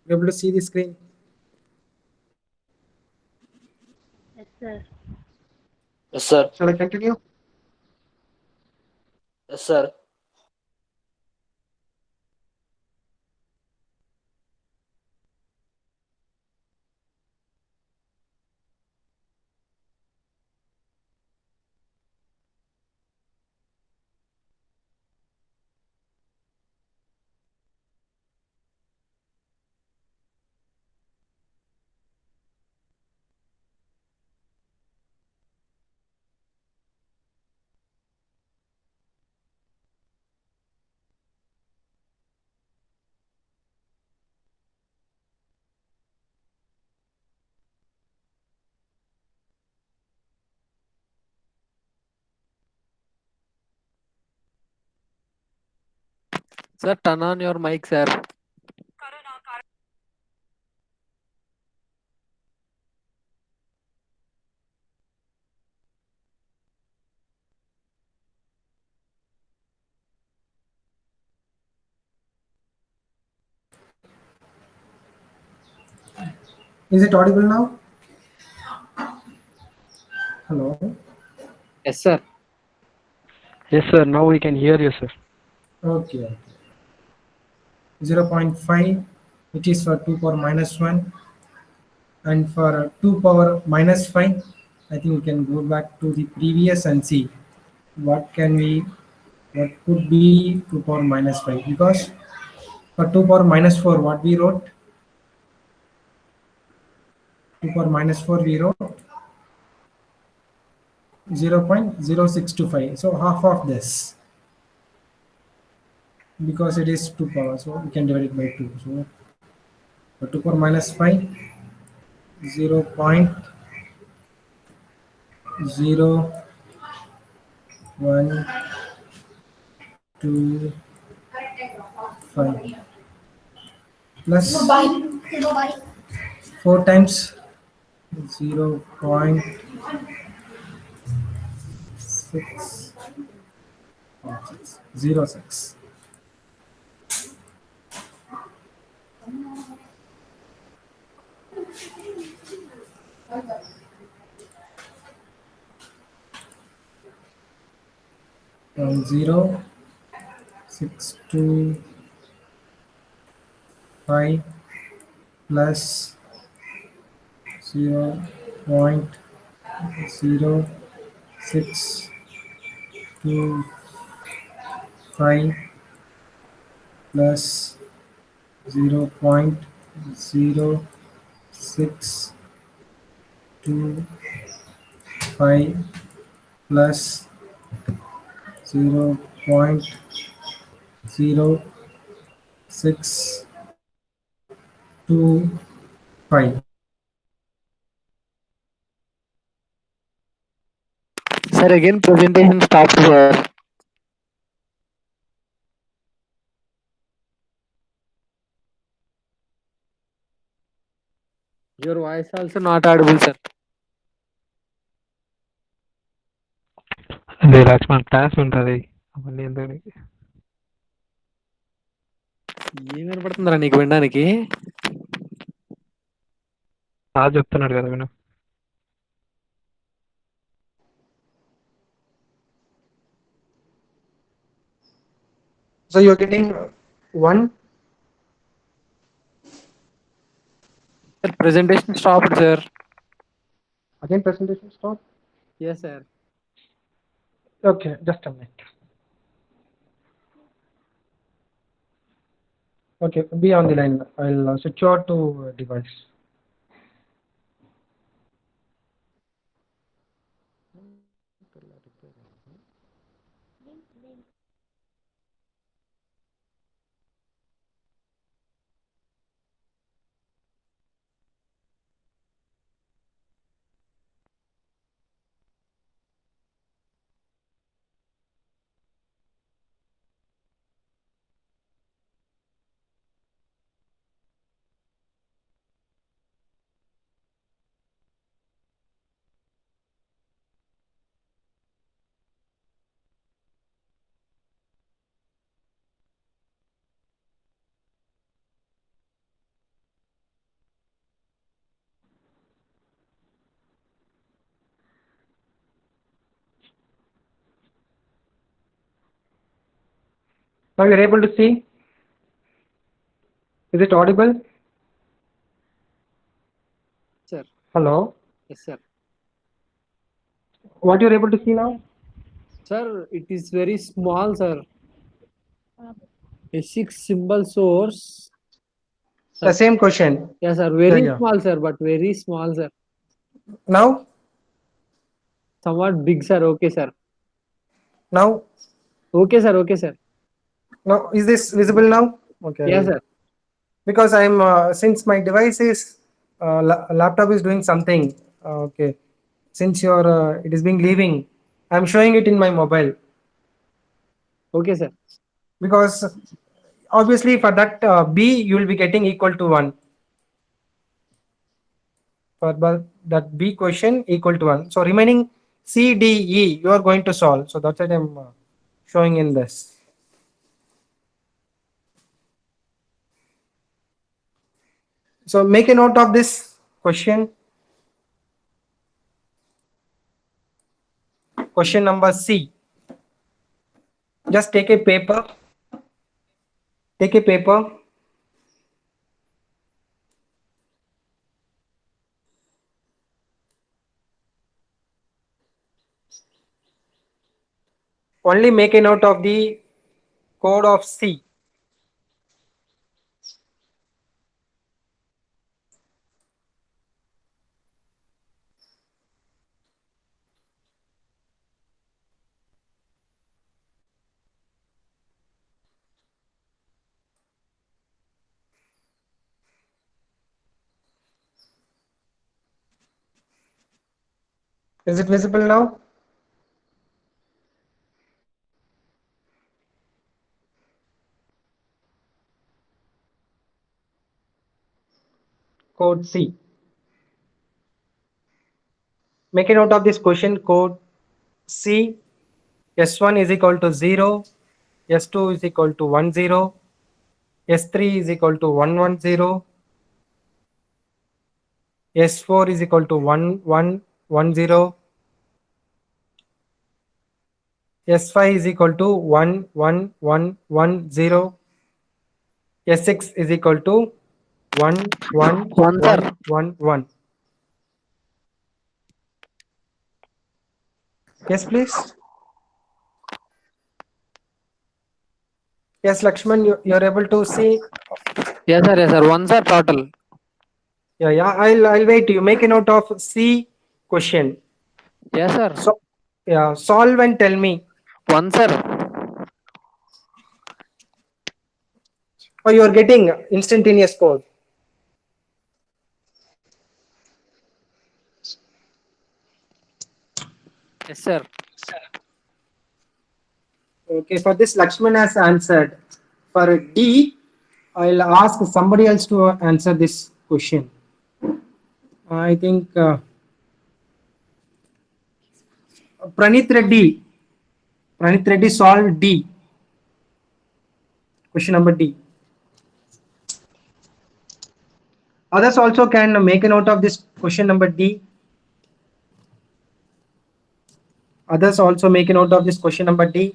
You're able to see the screen? Yes, sir. Yes, sir. Shall I continue? Yes, sir. Sir, turn on your mic, sir. Is it audible now? Hello? Yes, sir. Yes, sir. Now we can hear you, sir. Okay. 0.5, which is for 2 power minus 1. And for 2 power minus 5, I think we can go back to the previous and see what could be 2 power minus 5. Because for 2 power minus 4, what we wrote? 2 power minus 4, we wrote 0.0625. So half of this, because it is 2 power, so we can divide it by 2. So for 2 power minus 5, 0.0125 plus 4 times 0.606. And 0.625 plus 0.0625 plus 0.0625 plus 0.0625. Sir, again presentation stopped, sir. Your voice also not audible, sir. అదే Laxman class ఉంటుంది అవన్నీ ఎందుకు నీకు? ఏం వినపడుతుందిరా నీకు వినడానికి? Sir చెప్తున్నాడు కదా విను. So you're getting 1. Sir, presentation stopped, sir. Again presentation stop. Yes, sir. Okay, just a minute. Okay, be on the line. I'll switch over to device. Now you're able to see? Is it audible? Sir. Hello? Yes, sir. What you're able to see now? Sir, it is very small, sir. A 6 symbol source. The same question. Yes, sir. Very Yeah. small, sir, but very small, sir. Now? Somewhat big, sir. Okay, sir. Now? Okay, sir. Okay, sir. Now, is this visible now? Okay. Yes, sir. Because I'm since my device is laptop is doing something. Okay. Since your it is being leaving, I'm showing it in my mobile Okay, sir. because obviously for that B you will be getting equal to 1. For that B question equal to 1. So remaining C, D, E you are going to solve. So that's what I'm showing in this. So make a note of this question. Question number C. Just take a paper. Take a paper. Only make a note of the code of C. Is it visible now? Code C. Make a note of this question code C. S1 is equal to 0. S2 is equal to 10. S3 is equal to 110. S4 is equal to 1110. S5 is equal to 11110. S6 is equal to 1, sir. 11111. Yes, please. Yes, Lakshman, you're able to see. Yes, sir. Yes, sir. 1, sir, total. Yeah. I'll wait. You make a note of C question. Yes, sir. So, yeah, solve and tell me. 1, sir. Oh, you are getting instantaneous code. Yes, sir. Okay, for this Lakshman has answered. For D, I'll ask somebody else to answer this question. I think Pranit Reddy. Pranit Reddy solved D. Question number D. Others also can make a note of this question number D. Others also make a note of this question number D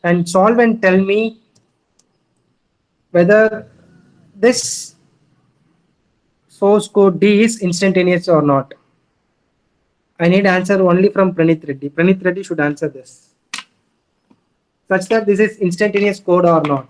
and solve and tell me whether this source code D is instantaneous or not. I need answer only from Pranit Reddy. Pranit Reddy should answer this. Such that this is instantaneous code or not.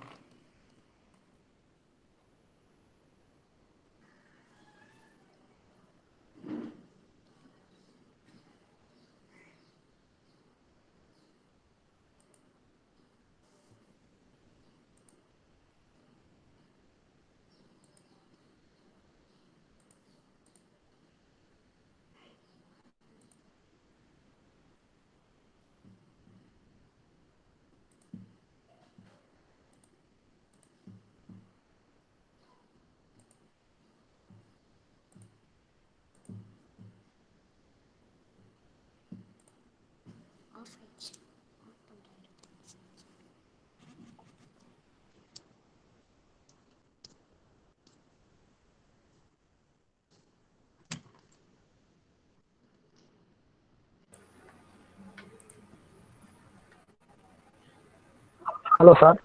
Hello, sir.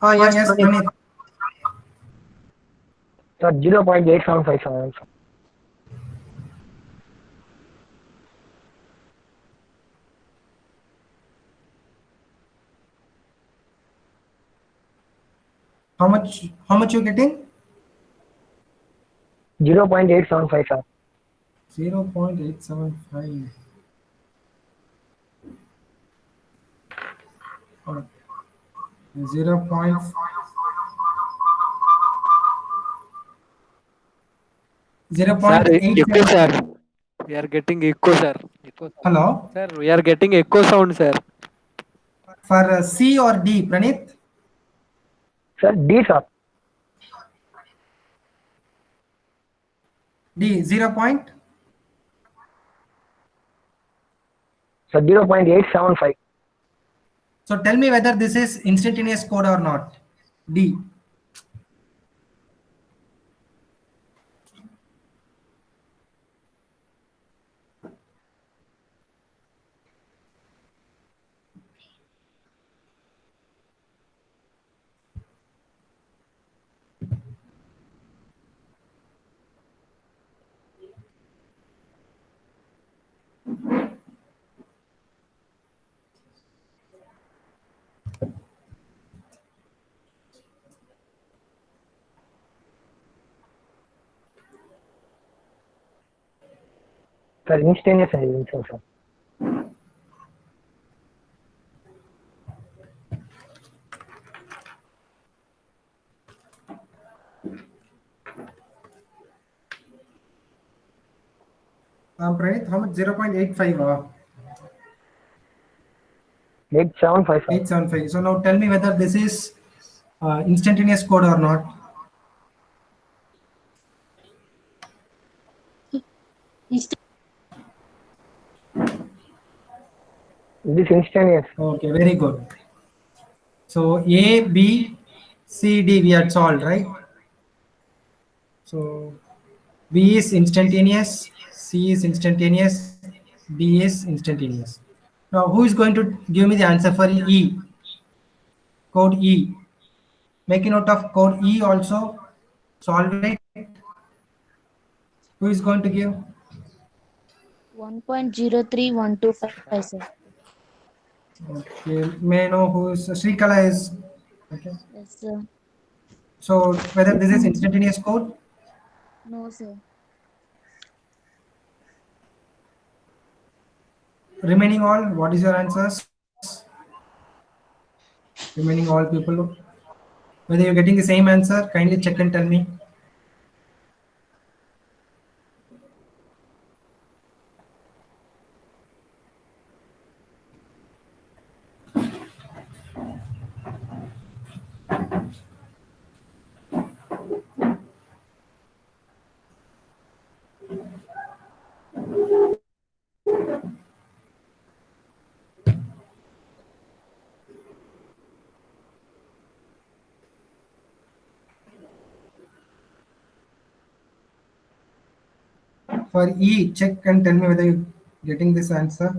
Yes, Pranit. Sir, 0.8757. How much you getting? 0.875, sir. 0.875. Or 0. Sir, echo, 0.87. sir. We are getting echo, sir. Echo sound. Hello? Sir, we are getting echo sound, sir. For C or D, Pranit? Sir, D, sir. D, 0 point? Sir, 0.875. So tell me whether this is instantaneous code or not. D. Sir, instantaneous intelligence, sir. Pranit, how much? 0.85. 875, sir. 875. So now tell me whether this is instantaneous code or not. This instantaneous. Okay, very good. So A, B, C, D we had solved, right? So B is instantaneous, C is instantaneous, D is instantaneous. Now who is going to give me the answer for E? Code E. Make a note of code E also. Solve it. Who is going to give? 1.03125, sir. Okay. May I know who is Srikala is? Okay. Yes, sir. So whether this is instantaneous code? No, sir. Remaining all, what is your answers? Remaining all people, whether you're getting the same answer, kindly check and tell me. For E, check and tell me whether you're getting this answer.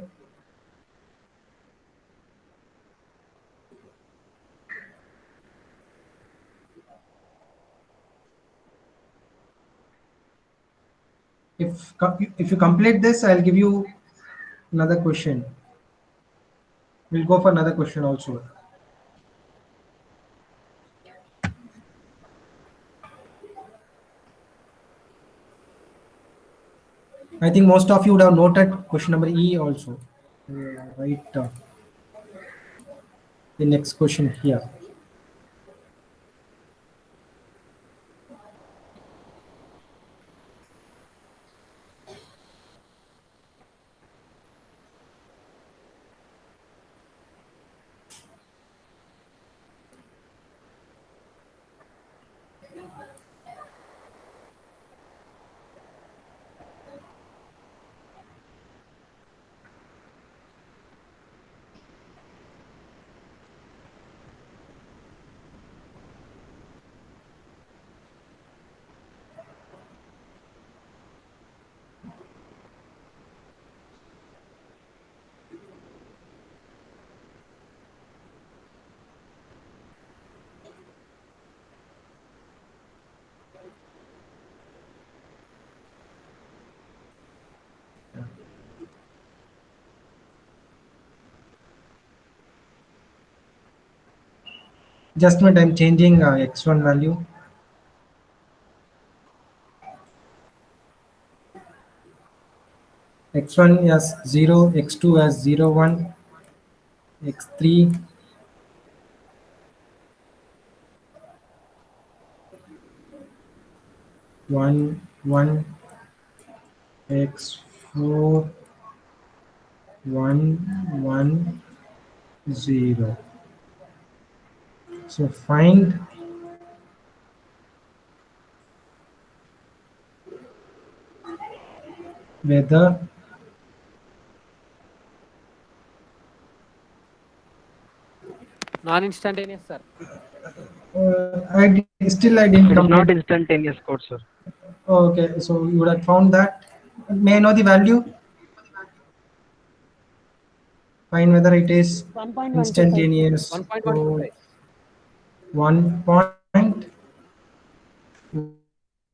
If you complete this, I'll give you another question. We'll go for another question also. I think most of you would have noted question number E also. Right. The next question here. Just a minute, I'm changing x1 value. X1 as 0, x2 as 0, 1, x3 1, 1, x4 1, 1, 0. So find whether Non-instantaneous, sir. I didn't It is complete. not instantaneous code, sir. Okay, so you would have found that. May I know the value? Find whether it is 1.125. instantaneous 1.125. code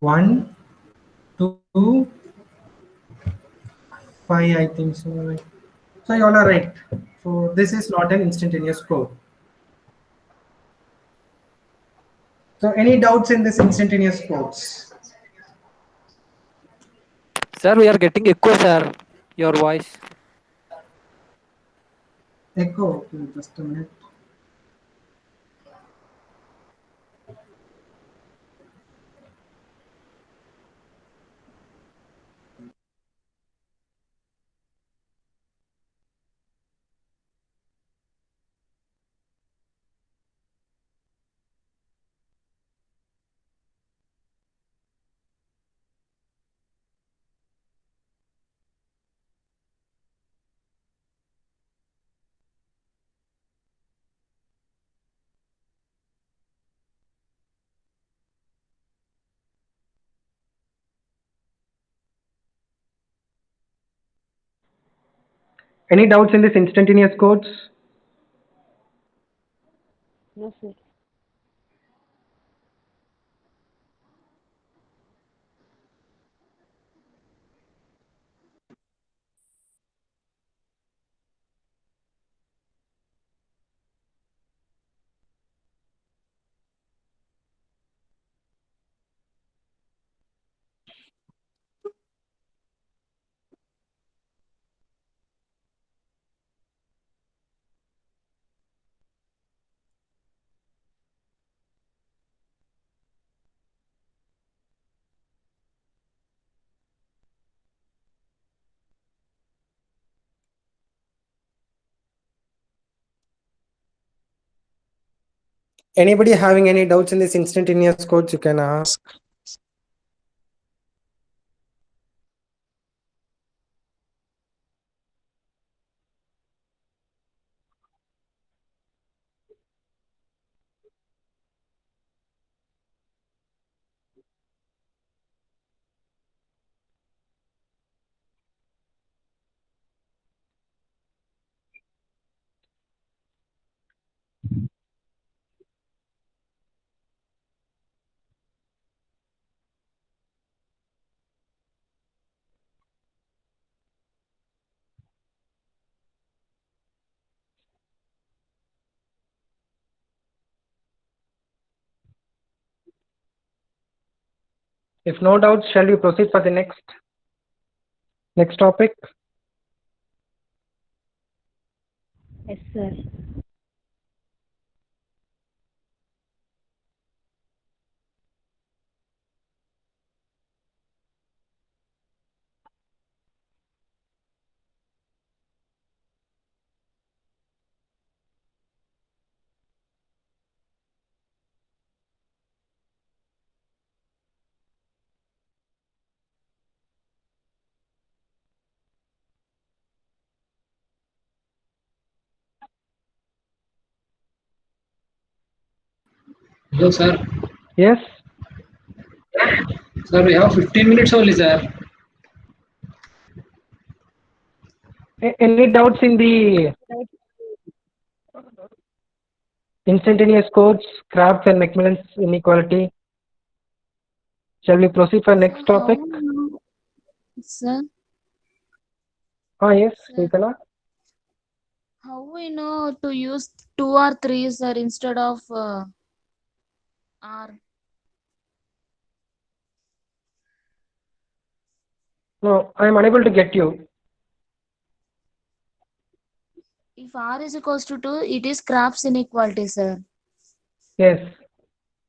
1.125, I think so. Right? So you all are right. So this is not an instantaneous code. So any doubts in this instantaneous codes? Sir, we are getting echo, sir. Your voice. Echo. Okay, just a minute. Any doubts in this instantaneous codes? No, sir. Anybody having any doubts in this instantaneous codes, you can ask. If no doubts, shall we proceed for the next topic? Yes, sir. Hello, sir. Yes. Sir, we have 15 minutes only, sir. Any doubts in the instantaneous codes, Krafts and Macmillan's inequality? Shall we proceed for next topic? Sir, Yes, sir, Sritala. How we know to use 2 or 3, sir, instead of R? No, I am unable to get you. If R is equals to 2, it is Kraft's inequality, sir. Yes.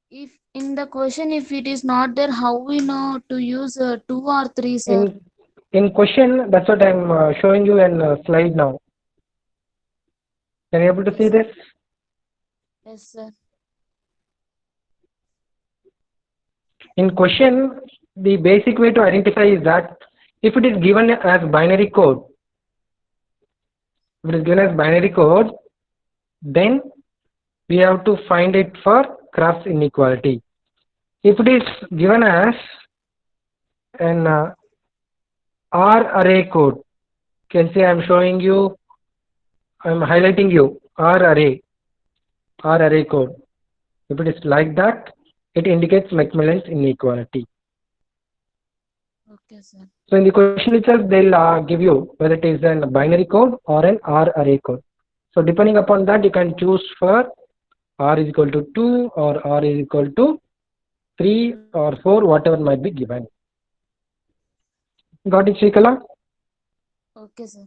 If in the question, if it is not there, how we know to use 2 or 3, sir? In question, that's what I'm showing you in slide now. Can you able to see this? Yes, sir. In question, the basic way to identify is that if it is given as binary code, then we have to find it for Kraft's inequality. If it is given as an R array code, can say I'm showing you, I'm highlighting you R array code. If it is like that, it indicates Macmillan's inequality. Okay, sir. So in the question itself, they'll give you whether it is a binary code or an R array code. So depending upon that, you can choose for R is equal to 2 or R is equal to 3 or 4, whatever might be given. Got it, Shrikala? Okay, sir.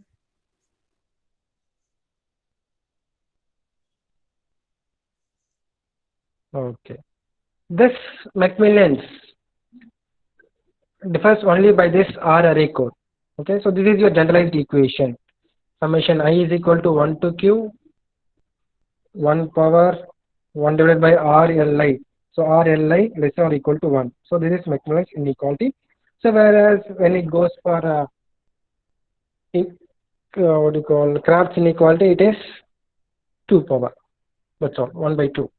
Okay. This Macmillan's differs only by this R array code. Okay, so this is your generalized equation. Summation I is equal to 1 to Q 1 power 1 divided by RLI. So RLI less or equal to 1. So this is Macmillan's inequality. So whereas when it goes for what do you call Kraft's inequality, it is 2 power. That's all, 1 by 2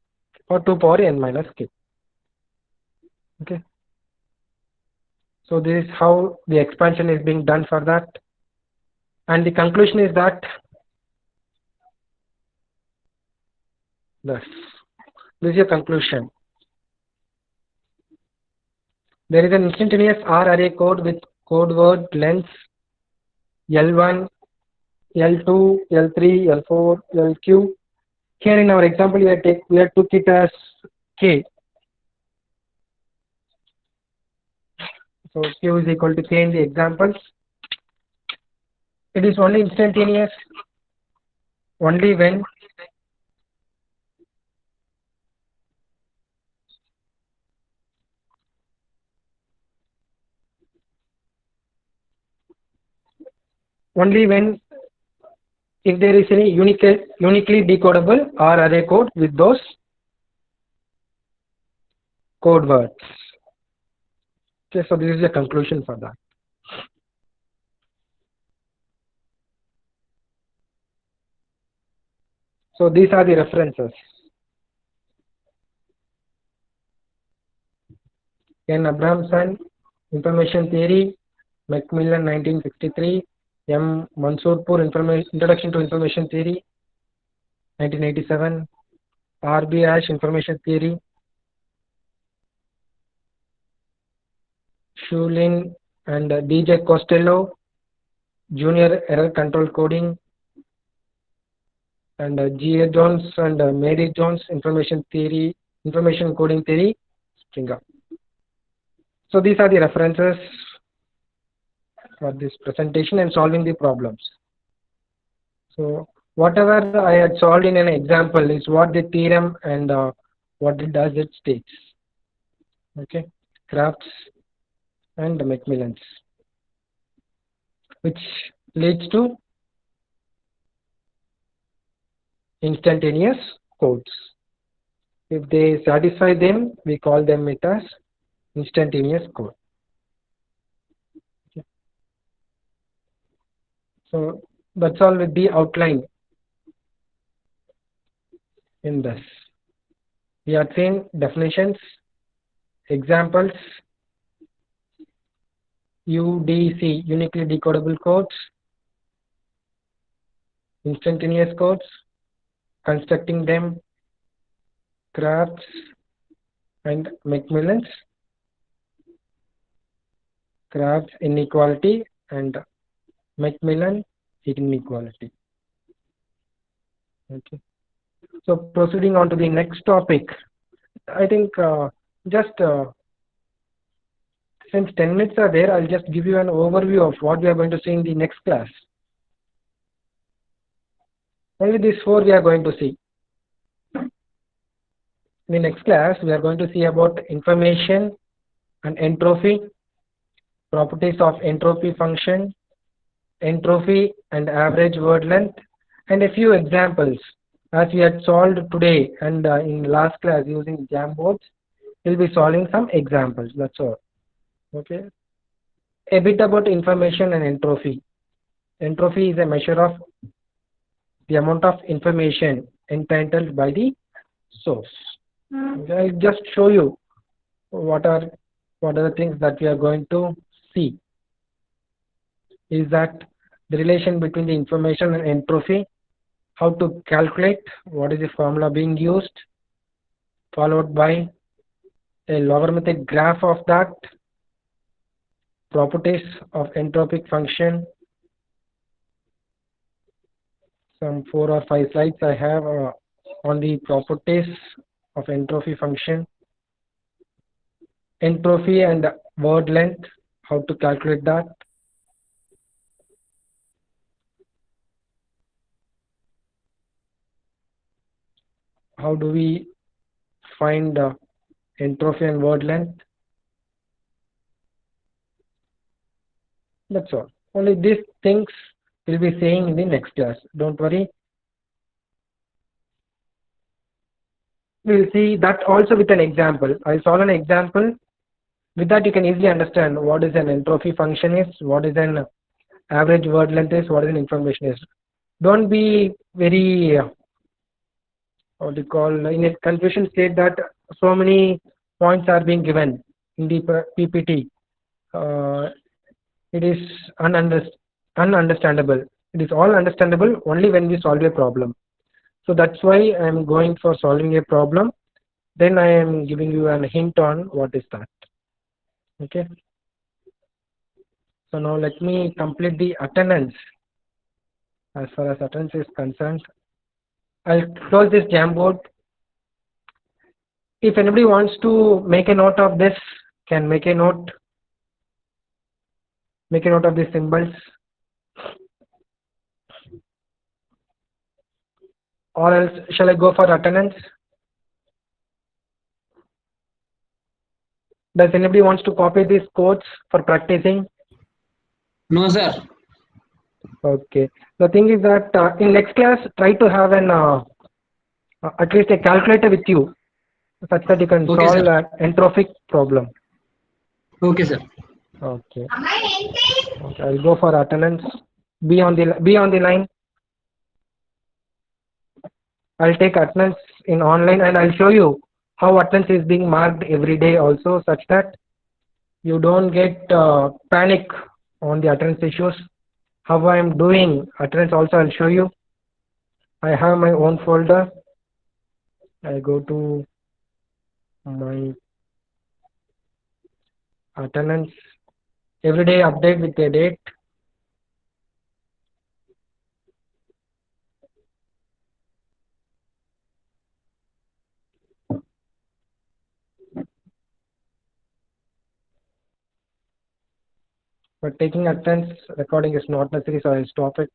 or 2 power n minus k. Okay. So this is how the expansion is being done for that. And the conclusion is that this is your conclusion. There is an instantaneous R array code with code word lengths L1, L2, L3, L4, LQ. Here in our example, we have took it as K. So Q is equal to K in the examples. It is only instantaneous only when if there is any uniquely decodable R array code with those code words. Okay, so this is the conclusion for that. So these are the references. N. Abramson, Information Theory, Macmillan 1963, M. Mansoorpur, Introduction to Information Theory, 1987, R. B. Ash, Information Theory, Shulin and D. J. Costello, Junior Error Control Coding, and G. A. Jones and Mary Jones, Information Coding Theory, Springer. So these are the references for this presentation and solving the problems. So whatever I had solved in an example is what the theorem and what it does it states. Okay, Kraft's and Macmillan's, which leads to instantaneous codes. If they satisfy them, we call them it as instantaneous code. Okay. So that's all with the outline in this. We have seen definitions, examples, UDC, uniquely decodable codes, instantaneous codes, constructing them, Kraft's and Macmillan's, Kraft's inequality and Macmillan inequality. Okay. So proceeding on to the next topic, I think just since 10 minutes are there, I'll just give you an overview of what we are going to see in the next class. Only these four we are going to see. In the next class, we are going to see about information and entropy, properties of entropy function, entropy and average word length, and a few examples. As we had solved today and in last class using Jamboards, we'll be solving some examples. That's all. Okay. A bit about information and entropy. Entropy is a measure of the amount of information entitled by the source. I'll just show you what are the things that we are going to see. Is that the relation between the information and entropy, how to calculate, what is the formula being used, followed by a logarithmic graph of that, properties of entropic function, some 4 or 5 slides I have on the properties of entropy function, entropy and word length, how to calculate that, how do we find entropy and word length. That's all. Only these things we'll be saying in the next class. Don't worry. We'll see that also with an example. I'll solve an example. With that, you can easily understand what is an entropy function is, what is an average word length is, what is an information is. Don't be very, what do you call, in a confusion state that so many points are being given in the PPT. It is ununderstandable. It is all understandable only when we solve a problem. So that's why I am going for solving a problem. Then I am giving you a hint on what is that. Okay. So now let me complete the attendance. As far as attendance is concerned, I'll close this Jamboard. If anybody wants to make a note of this, can make a note. Make a note of the symbols. Or else, shall I go for attendance? Does anybody wants to copy these codes for practicing? No, sir. Okay. The thing is that in next class, try to have an at least a calculator with you, such that you can Okay, solve sir. an entropic problem. Okay, sir. Okay. Okay. I'll go for attendance. Be on the line. I'll take attendance in online and I'll show you how attendance is being marked every day also, such that you don't get panic on the attendance issues. How I am doing attendance also I'll show you. I have my own folder. I go to my attendance, everyday update with a date. But taking attendance recording is not necessary, so I'll stop it.